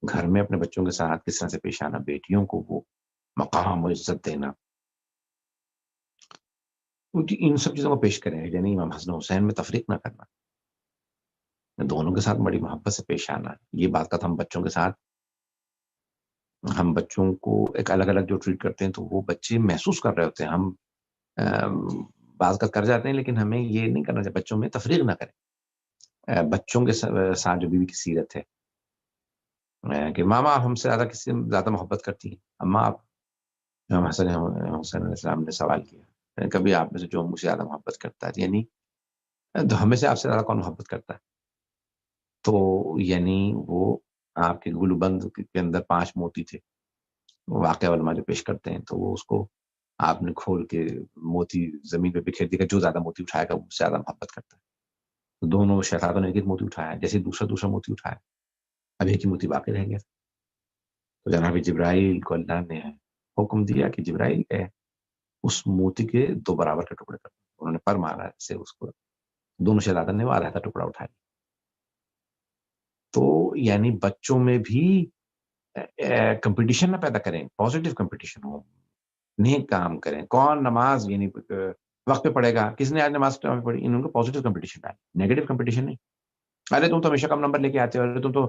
Speaker 1: گھر میں اپنے بچوں کے ساتھ کس طرح سے پیش آنا, بیٹیوں کو وہ مقام و عزت دینا, ان سب چیزوں کو پیش کریں. یعنی امام حسن حسین میں تفریق نہ کرنا, دونوں کے ساتھ بڑی محبت سے پیش آنا. یہ بات کا ہم بچوں کے ساتھ, ہم بچوں کو ایک الگ الگ جو ٹریٹ کرتے ہیں تو وہ بچے محسوس کر رہے ہوتے ہیں. ہم بعض کا کر جاتے ہیں, لیکن ہمیں یہ نہیں کرنا چاہیے, بچوں میں تفریق نہ کریں. بچوں کے ساتھ جو بیوی کی سیرت ہے کہ ماما ہم سے زیادہ کسی سے زیادہ محبت کرتی ہیں, اما آپ, امام حسن حسین علیہ السلام نے سوال کیا, کبھی آپ میں سے جو مجھ سے زیادہ محبت کرتا ہے, یعنی ہمیں سے آپ سے زیادہ کون محبت کرتا ہے. تو یعنی وہ آپ کے گلوبند کے اندر 5 موتی تھے, واقعہ علماء جو پیش کرتے ہیں, تو وہ اس کو آپ نے کھول کے موتی زمین پہ بکھیر دیا, جو زیادہ موتی اٹھائے گا وہ مجھ سے زیادہ محبت کرتا ہے. تو دونوں شہزادوں نے ایک ایک موتی اٹھایا, جیسے دوسرا موتی اٹھایا, اب ایک ہی موتی باقی رہ گیا. تو جناب جبرائیل کو اللہ نے حکم دیا کہ جبرائیل ہے اس موتی کے 2 برابر کے ٹکڑے کر. انہوں نے پر مارا سے اس کو, دونوں شہزادوں نے وہ آدھا ٹکڑا اٹھایا. تو یعنی بچوں میں بھی کمپٹیشن نہ پیدا کریں, پازیٹیو کمپٹیشن ہو, نیک کام کریں. کون نماز یعنی وقت پہ پڑھے گا, کس نے آج نماز پڑھی, ان کو پازیٹیو کمپٹیشن ڈالیں, نیگیٹو کمپٹیشن نہیں. ارے تم تو ہمیشہ کم نمبر لے کے آتے ہو, ارے تم تو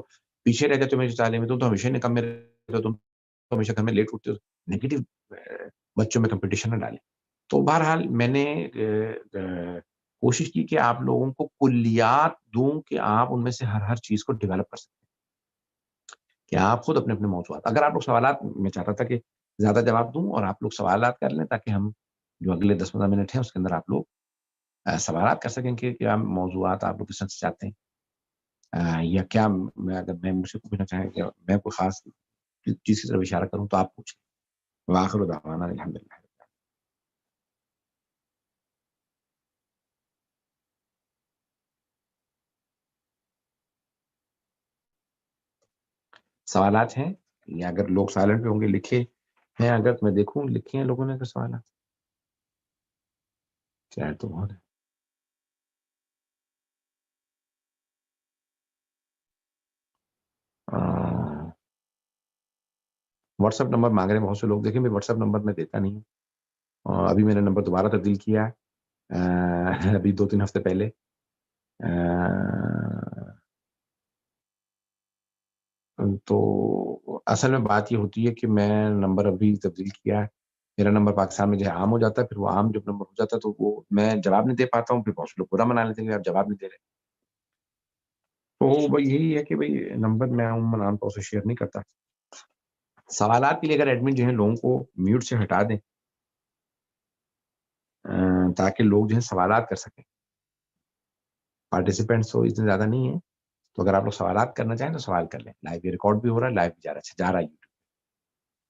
Speaker 1: پیچھے رہ جاتے ہو میری تعلیم میں, تم تو ہمیشہ نکم میں رہتے ہو, تم تو ہمیشہ گھر میں لیٹ اٹھتے ہو. نیگیٹو بچوں میں کمپٹیشن نہ ڈالیں. تو بہرحال میں نے کوشش کی کہ آپ لوگوں کو کلیات دوں کہ آپ ان میں سے ہر چیز کو ڈیولپ کر سکتے ہیں, کہ آپ خود اپنے موضوعات, اگر آپ لوگ سوالات, میں چاہتا تھا کہ زیادہ جواب دوں اور آپ لوگ سوالات کر لیں, تاکہ ہم جو اگلے 10-15 منٹ ہیں اس کے اندر آپ لوگ سوالات کر سکیں کہ کیا موضوعات آپ لوگ کس طرح سے چاہتے ہیں, یا کیا اگر میں مجھ سے پوچھنا چاہیں کہ میں کوئی خاص چیز کی طرف اشارہ کروں تو آپ پوچھیں. وآخر دعوانا الحمدللہ. سوالات ہیں, یا اگر لوگ سائلنٹ پہ ہوں گے لکھے ہیں, اگر میں دیکھوں لکھے ہیں لوگوں نے اگر سوالات, چاہے تو بہت ہے. واٹس ایپ نمبر مانگ رہے ہیں بہت سے لوگ, دیکھیں میں واٹس ایپ نمبر میں دیتا نہیں ہوں, ابھی میں نے نمبر دوبارہ تبدیل کیا ہے, ابھی 2-3 ہفتے پہلے. تو اصل میں بات یہ ہوتی ہے کہ میں نمبر ابھی تبدیل کیا ہے, میرا نمبر پاکستان میں جو ہے عام ہو جاتا ہے, پھر وہ عام جب نمبر ہو جاتا ہے تو وہ میں جواب نہیں دے پاتا ہوں, پھر بہت سے لوگ برا منا لیتے ہیں کہ آپ جواب نہیں دے رہے. تو بھائی یہی ہے کہ بھائی نمبر میں عموماً عام طور سے شیئر نہیں کرتا. سوالات کے لیے اگر ایڈمن جو ہے لوگوں کو میوٹ سے ہٹا دیں تاکہ لوگ جو ہے سوالات کر سکیں. پارٹیسپینٹس تو اتنے زیادہ نہیں ہیں, تو اگر آپ لوگ سوالات کرنا چاہیں تو سوال کر لیں. لائیو ریکارڈ بھی ہو رہا ہے, لائیو بھی جا رہا ہے یوٹیوب.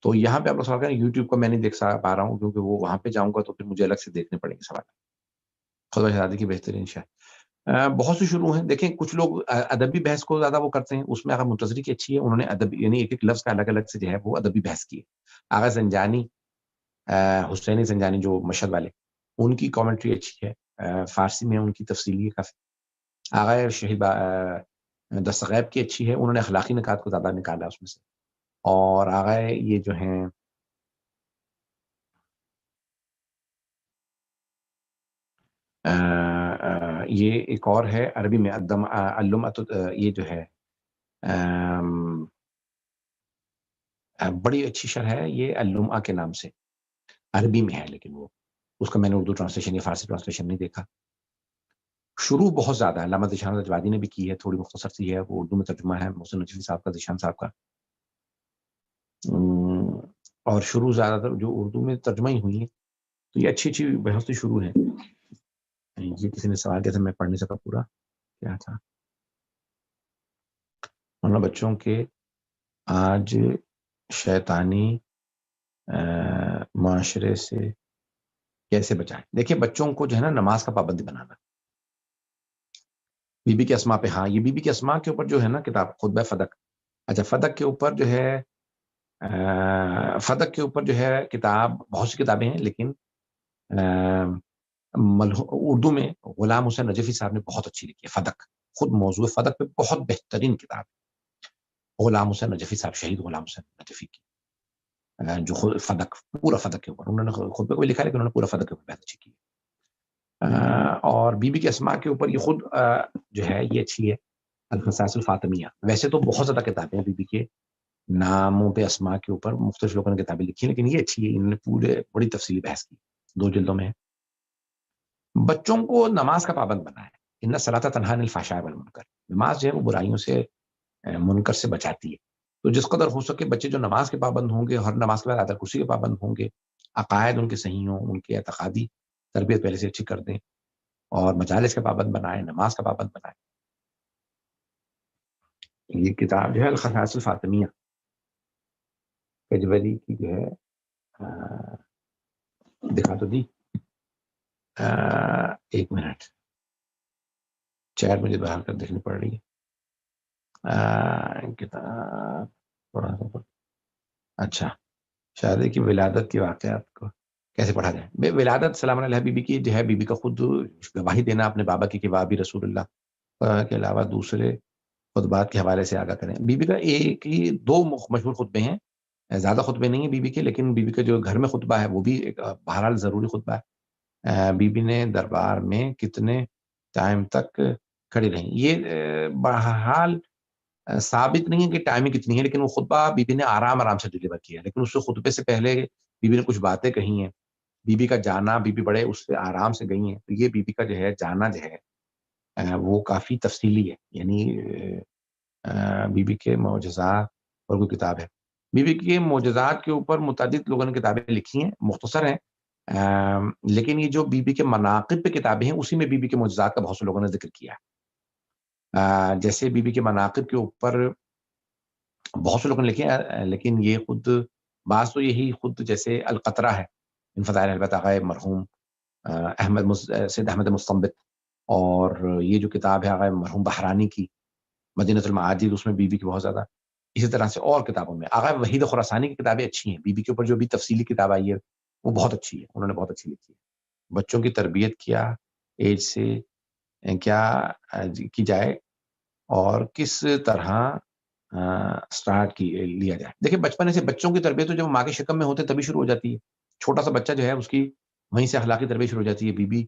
Speaker 1: تو یہاں پہ آپ لوگ سوال کریں, یوٹیوب کو میں نہیں دیکھ پا رہا ہوں کیونکہ وہ وہاں پہ جاؤں گا تو پھر مجھے الگ سے دیکھنے پڑیں گے سوال. خدا شہزادی کی بہترین شاہ. بہت سے شروع ہیں, دیکھیں کچھ لوگ ادبی بحث کو زیادہ وہ کرتے ہیں, اس میں اگر منتظری کی اچھی ہے, انہوں نے ادبی یعنی ایک لفظ کا الگ الگ سے جو ہے وہ ادبی بحث کی ہے. آغا زنجانی, حسینی زنجانی جو مشہد والے, ان کی کامنٹری اچھی ہے, فارسی میں ان کی تفصیلی ہے کافی. آغا شہید دستغیب کی اچھی ہے, انہوں نے اخلاقی نکات کو زیادہ نکالا اس میں سے. اور آغا یہ جو ہیں یہ ایک اور ہے عربی میں یہ جو ہے بڑی اچھی شرح ہے یہ اللمعہ کے نام سے, عربی میں ہے, لیکن وہ اس کا میں نے اردو ٹرانسلیشن یا فارسی ٹرانسلیشن نہیں دیکھا. شروع بہت زیادہ ہے, علامہ ذیشان رجوادی نے بھی کی ہے, تھوڑی مختصر سی ہے, وہ اردو میں ترجمہ ہے محسن نجفی صاحب کا, ذیشان صاحب کا. اور شروع زیادہ تر جو اردو میں ترجمہ ہی ہوئی ہے, تو یہ اچھی اچھی بحث تو شروع ہے. یہ کسی نے سوال کیا تھا, میں پڑھ نہیں سکا پورا, کیا تھا؟ بچوں کے آج شیطانی معاشرے سے کیسے بچائیں. دیکھیے بچوں کو جو ہے نا نماز کا پابندی بنانا. بی بی کے اسماء پہ, ہاں یہ بی بی کے اسماء کے اوپر جو ہے نا کتاب خطبہ فدق, اچھا فدق کے اوپر جو ہے فدق کے اوپر جو ہے کتاب, بہت سی کتابیں ہیں, لیکن اردو میں غلام حسین نجفی صاحب نے بہت اچھی لکھی ہے فدق. خود موضوع فدق پہ بہت بہترین کتاب ہے غلام حسین نجفی صاحب, شہید غلام حسین نجفی کی, جو خود فدق, پورا فدق کے اوپر انہوں نے خود پہ کوئی لکھا ہے, لیکن انہوں نے پورا فدق کے اوپر بہت اچھی کی ہے. اور بی بی کے اسماء کے اوپر یہ خود جو ہے یہ اچھی ہے, الخصائص الفاطمیہ. ویسے تو بہت زیادہ کتابیں ہیں بی بی کے ناموں پہ اسماء کے اوپر, مختلف لوگوں نے کتابیں لکھی ہیں, لیکن یہ اچھی ہے, انہوں نے پورے بڑی تفصیلی بحث کی, 2 جلدوں میں ہے. بچوں کو نماز کا پابند بنائے. ان الصلاۃ تنہی عن الفحشاء والمنکر, نماز جو ہے وہ برائیوں سے منکر سے بچاتی ہے. تو جس قدر ہو سکے بچے جو نماز کے پابند ہوں گے, ہر نماز کے بعد آیت الکرسی کے پابند ہوں گے, عقائد ان کے صحیح ہوں, ان کے اعتقادی تربیت پہلے سے اچھی کر دیں, اور مجالس کا پابند بنائیں, نماز کا پابند بنائیں. یہ کتاب جو ہے الخصائص الفاطمیہ کجوری کی جو ہے, دکھا تو دی, 1 منٹ, چیٹ مجھے باہر کر دیکھنی پڑ رہی ہے. کتاب پڑھا, اچھا شادی کی ولادت کی واقعات کو کیسے پڑھا جائے. ولادت سلام علیہ بی بی کی جو ہے, بی بی کا خود گواہی دینا اپنے بابا کی کہ بابی رسول اللہ کے علاوہ دوسرے خطبات کے حوالے سے آگاہ کریں. بی بی کا ایک ہی 2 مشہور خطبے ہیں, زیادہ خطبے نہیں ہیں بی بی کے, لیکن بی بی کا جو گھر میں خطبہ ہے وہ بھی ایک بہرحال ضروری خطبہ ہے. بی بی نے دربار میں کتنے ٹائم تک کھڑی رہیں, یہ بہرحال ثابت نہیں ہے کہ ٹائمنگ کتنی ہے, لیکن وہ خطبہ بی بی نے آرام سے ڈلیور کیا. لیکن اس خطبے سے پہلے بی بی نے کچھ باتیں کہی ہیں. بی بی کا جانا, بی بی بڑے اس سے آرام سے گئی ہیں, تو یہ بی بی کا جو ہے جانا جو ہے وہ کافی تفصیلی ہے. یعنی بی بی کے معجزات اور کوئی کتاب ہے, بی بی کے معجزات کے اوپر متعدد لوگوں نے کتابیں لکھی ہیں, مختصر ہیں, لیکن یہ جو بی بی کے مناقب پہ کتابیں ہیں اسی میں بی بی کے معجزات کا بہت سے لوگوں نے ذکر کیا ہے. جیسے بی بی کے مناقب کے اوپر بہت سے لوگوں نے لکھے ہیں, لیکن یہ خود بعض تو یہی خود جیسے القطرہ ہے ان فضائل البت آغا مرحوم سید احمد مستنبط, اور یہ جو کتاب ہے آغا مرحوم بحرانی کی مدینۃ المعاجز, اس میں بی بی کی بہت زیادہ. اسی طرح سے اور کتابوں میں آغا وحید خراسانی کی کتابیں اچھی ہیں. بی بی کے اوپر جو بھی تفصیلی کتاب آئی ہے وہ بہت اچھی ہے, انہوں نے بہت اچھی لکھی ہے. بچوں کی تربیت کیا ایج سے کیا کی جائے اور کس طرح سٹارٹ لیا جائے. دیکھیں بچپن سے بچوں کی تربیت تو جب ماں کے شکم میں ہوتے تبھی شروع ہو جاتی ہے. چھوٹا سا بچہ جو ہے اس کی وہیں سے اخلاقی تربیت شروع ہو جاتی ہے. بی بی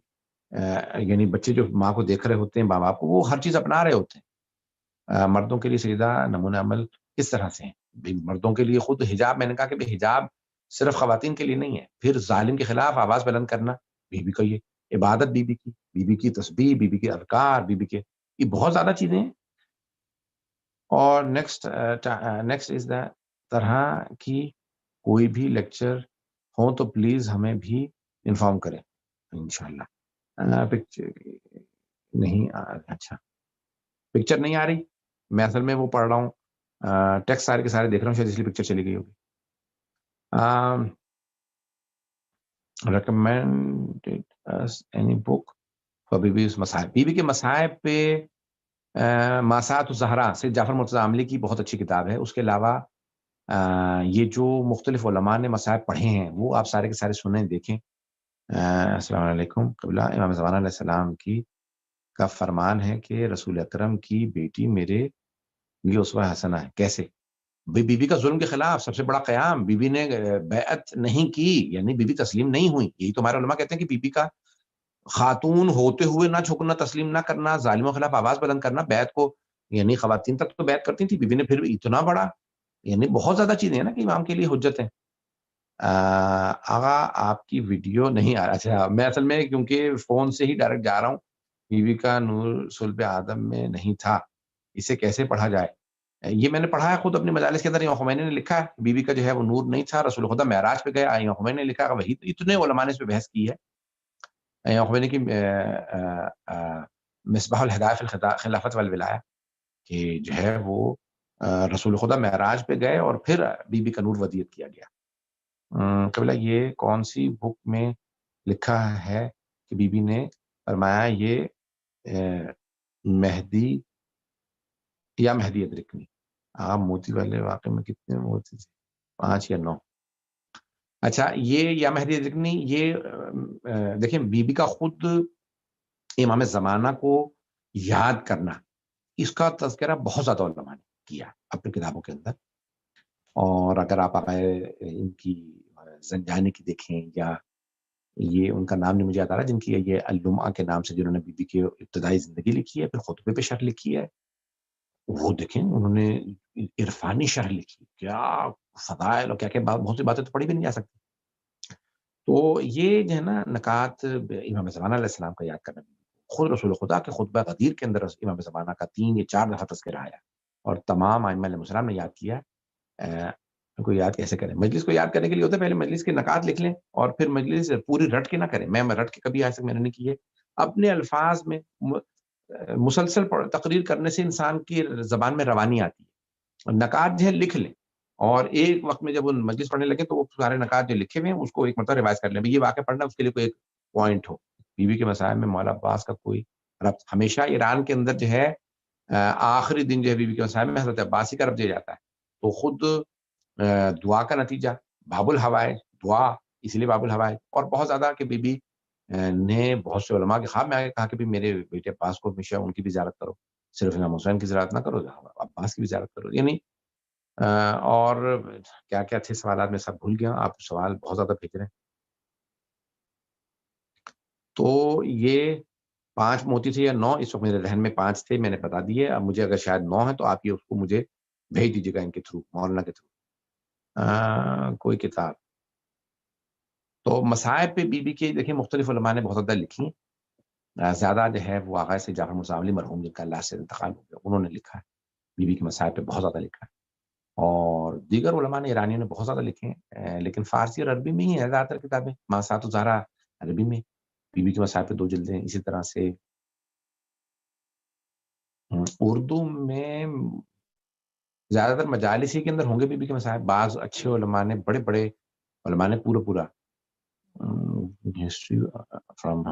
Speaker 1: یعنی بچے جو ماں کو دیکھ رہے ہوتے ہیں, ماں باپ کو, وہ ہر چیز اپنا رہے ہوتے ہیں. مردوں کے لیے سیدھا نمونہ عمل کس طرح سے ہیں. مردوں کے لیے خود حجاب, میں نے کہا کہ حجاب صرف خواتین کے لیے نہیں ہے. پھر ظالم کے خلاف آواز بلند کرنا بی بی کا یہ عبادت, بی بی کی تسبیح, بی بی کے اذکار, بی بی کے یہ بہت زیادہ چیزیں ہیں. اور نیکسٹ از دا طرح کی کوئی بھی لیکچر ہو تو پلیز ہمیں بھی انفارم کریں انشاءاللہ. پکچر نہیں اچھا پکچر نہیں آ رہی, میں اصل میں وہ پڑھ رہا ہوں, ٹیکسٹ سارے کے سارے دیکھ رہا ہوں, شاید اس لیے پکچر چلی گئی ہوگی. recommended us any book for بی بی مصائب. بی بی کے مصائب پہ ماسات الزہرا سید جعفر مرتضیٰ عاملی کی بہت اچھی کتاب ہے. اس کے علاوہ یہ جو مختلف علماء نے مصائب پڑھے ہیں وہ آپ سارے کے سارے سنیں, دیکھیں. السلام علیکم قبلہ. امام زمان علیہ السلام کا فرمان ہے کہ رسول اکرم کی بیٹی میرے لیے اسوہ حسنہ ہے. کیسے؟ بی بی کا ظلم کے خلاف سب سے بڑا قیام, بی بی نے بیعت نہیں کی, یعنی بی بی تسلیم نہیں ہوئی. یہی تو ہمارے علماء کہتے ہیں کہ بی بی کا خاتون ہوتے ہوئے نہ جھکنا, تسلیم نہ کرنا, ظالموں کے خلاف آواز بلند کرنا, بیعت کو, یعنی خواتین تک تو بیعت کرتی تھی, بی بی نے پھر اتنا بڑا, یعنی بہت زیادہ چیزیں ہیں نا کہ امام کے لیے حجت ہیں. آغا آپ کی ویڈیو نہیں آ رہا. اچھا میں اصل میں کیونکہ فون سے ہی ڈائریکٹ جا رہا ہوں. بی بی کا نور صلب آدم میں نہیں تھا, اسے کیسے پڑھا جائے. یہ میں نے پڑھا ہے خود اپنی مجالس کے اندر. امام خمینی نے لکھا ہے بی بی کا جو ہے وہ نور نہیں تھا, رسول خدا معراج پہ گئے, امام خمینی نے لکھا, وہی اتنے علماء نے اس پہ بحث کی ہے. امام خمینی کی مصباح الہدایہ فی الخلافت والولایہ کہ جو ہے وہ رسول خدا معراج پہ گئے اور پھر بی بی کا نور ودیعت کیا گیا. قبلہ یہ کون سی بک میں لکھا ہے کہ بی بی نے فرمایا یہ مہدی یا مہدی ادرکنی؟ آپ موتی والے واقعے میں کتنے موتی تھے, 5 یا 9؟ اچھا, یہ یا مہدی ادرکنی, یہ دیکھیں بی بی کا خود امام زمانہ کو یاد کرنا, اس کا تذکرہ بہت زیادہ علماء نے کیا اپنی کتابوں کے اندر. اور اگر آپ ان کی زنجانی کی دیکھیں, یا یہ ان کا نام نہیں مجھے یاد آ رہا, جن کی یہ اللمعہ کے نام سے جنہوں نے بی بی کی ابتدائی زندگی لکھی ہے, پھر خطبے پہ شرح لکھی ہے, وہ دیکھیں انہوں نے عرفانی شرح لکھی, کیا فضائل اور کیا بہت سی باتیں تو پڑھی بھی نہیں جا سکتی. تو یہ جو ہے نا نکات امام زمانہ علیہ السلام کا یاد کرنا, خود رسول خدا کے خطبہ غدیر کے اندر امام زمانہ کا 3 یا 4 دفعہ تذکرہ آیا, اور تمام ائمہ علیہ السلام نے یاد کیا. کو یاد کیسے کریں؟ مجلس کو یاد کرنے کے لیے ہوتا ہے پہلے مجلس کے نکات لکھ لیں, اور پھر مجلس پوری رٹ کے نہ کریں. میں رٹ کے کبھی آج تک میں نے نہیں کی ہے. اپنے الفاظ میں مسلسل تقریر کرنے سے انسان کی زبان میں روانی آتی ہے. نکات جو ہے لکھ لیں, اور ایک وقت میں جب وہ مجلس پڑھنے لگے تو وہ سارے نکات جو لکھے ہوئے ہیں اس کو ایک مرتبہ ریوائز کر لیں. یہ واقعہ پڑھنا اس کے لیے کوئی ایک پوائنٹ ہو. بی بی کے مسائل میں مولا عباس کا کوئی ربط, ہمیشہ ایران کے اندر جو ہے آخری دن جو ہے بی بی کے مسائل میں حضرت عباسی کا ربط دیا جاتا ہے. تو خود دعا کا نتیجہ باب الحوائج, دعا اس لیے باب الحوائج, اور بہت زیادہ کہ بی بی نے بہت سے علماء کے خواب میں آگے کہا کہ بھی میرے بیٹے عباس کو ہمیشہ ان کی بھی زیارت کرو, صرف امام حسین کی زیارت نہ کرو, عباس کی بھی زیارت کرو. یعنی اور کیا کیا تھے سوالات میں سب بھول گیا, آپ سوال بہت زیادہ بھیج رہے ہیں. تو یہ 5 موتی تھے یا 9, اس وقت میرے ذہن میں 5 تھے, میں نے بتا دیے. اب مجھے اگر شاید 9 ہے تو آپ یہ اس کو مجھے بھیج دیجیے گا ان کے تھرو, مولانا کے تھرو. کوئی کتاب تو مصائب پہ بی بی کی دیکھیں مختلف علماء نے بہت زیادہ لکھی. زیادہ جو ہے وہ آغا سے جعفر مصعبلی مرحوم جن کا اللہ سے انتقال ہو گیا, انہوں نے لکھا ہے بی بی کے مصائب پہ بہت زیادہ لکھا ہے. اور دیگر علماء نے ایرانیوں نے بہت زیادہ لکھے ہیں, لیکن فارسی اور عربی میں ہی ہے زیادہ تر کتابیں. ماسات الزہرا عربی میں, بی بی کے مصائب پہ 2 جلدیں. اسی طرح سے اردو میں زیادہ تر مجالس ہی کے اندر ہوں گے بی بی کے مصائب. بعض اچھے علماء نے, بڑے بڑے علماء نے پورا ہسٹری فرام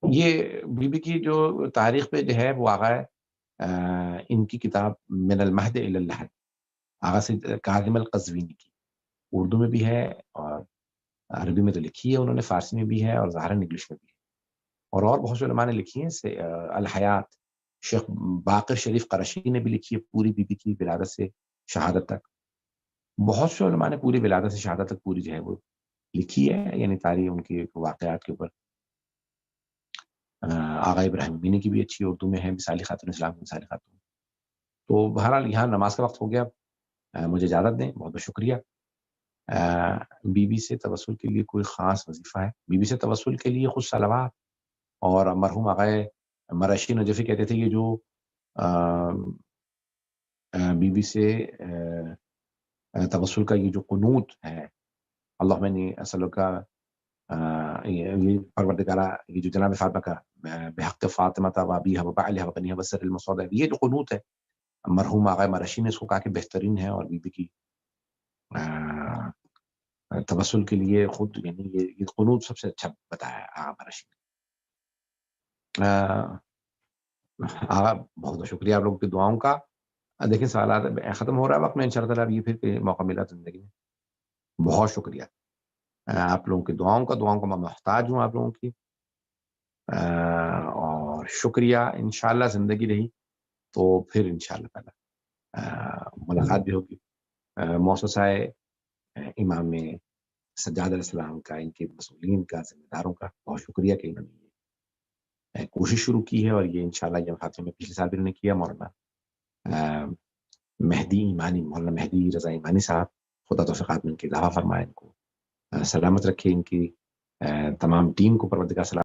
Speaker 1: یہ بی بی کی جو تاریخ پہ جو ہے وہ آغا ہے ان کی کتاب من المہد الی اللحد, آغا سے کاظم القزوینی کی, اردو میں بھی ہے اور عربی میں تو لکھی ہے انہوں نے, فارسی میں بھی ہے اور ظاہراً انگلش میں بھی ہے. اور بہت سے علماء نے لکھی ہیں. الحیات شیخ باقر شریف قرشی نے بھی لکھی ہے پوری بی بی کی ولادت سے شہادت تک. بہت سے علماء نے پوری ولادت سے شہادت تک پوری جو ہے وہ لکھی ہے, یعنی تاریخ ان کی واقعات کے اوپر. آغا ابراہیم بینی کی بھی اچھی اردو میں ہے, مثالی خاتون اسلام کی مثالی خاتون. تو بہرحال یہاں نماز کا وقت ہو گیا, مجھے اجازت دیں, بہت بہت شکریہ. بی بی سے توسل کے لیے کوئی خاص وظیفہ ہے؟ بی بی سے توسل کے لیے خود صلوات, اور مرحوم آقا مرشی نجفی کہتے تھے یہ جو بی بی سے توسل کا یہ جو قنوت ہے, اللہم انی اسألک, یہ پروردگارہ, یہ جو جناب فاطمہ کا بحق فاطمہ و ابیہا و بعلہا و بنیہا والسر المصعود, یہ جو قنوت ہے مرحوم آقا مرشی نے اس کو کہا کہ بہترین ہے, اور بی بی کی توسل کے خود یعنی یہ قنوت سب سے اچھا بتایا آقا مرشی نے. آقا بہت بہت شکریہ آپ لوگوں کی دعاؤں کا. دیکھیں سوالات ختم ہو رہا ہے وقت میں, انشاءاللہ اب یہ پھر موقع ملا زندگی میں. بہت شکریہ آپ لوگوں کی دعاؤں کا میں محتاج ہوں آپ لوگوں کی. اور شکریہ, انشاءاللہ زندگی رہی تو پھر انشاءاللہ تعالی ملاقات بھی ہوگی. مؤسسہ امام سجاد علیہ السلام کا, ان کے مسئولین کا, ذمہ داروں کا بہت شکریہ کہ انہوں نے کوشش شروع کی ہے, اور یہ انشاءاللہ یہ خاتمے میں پچھلے سال بھی انہوں نے کیا. مولانا مہدی ایمانی, مولانا مہدی رضا ایمانی صاحب, خدا توفیقات میں ان کی اضافہ فرمائے, ان کو سلامت رکھے, ان کی تمام ٹیم کو پروردگار سلامت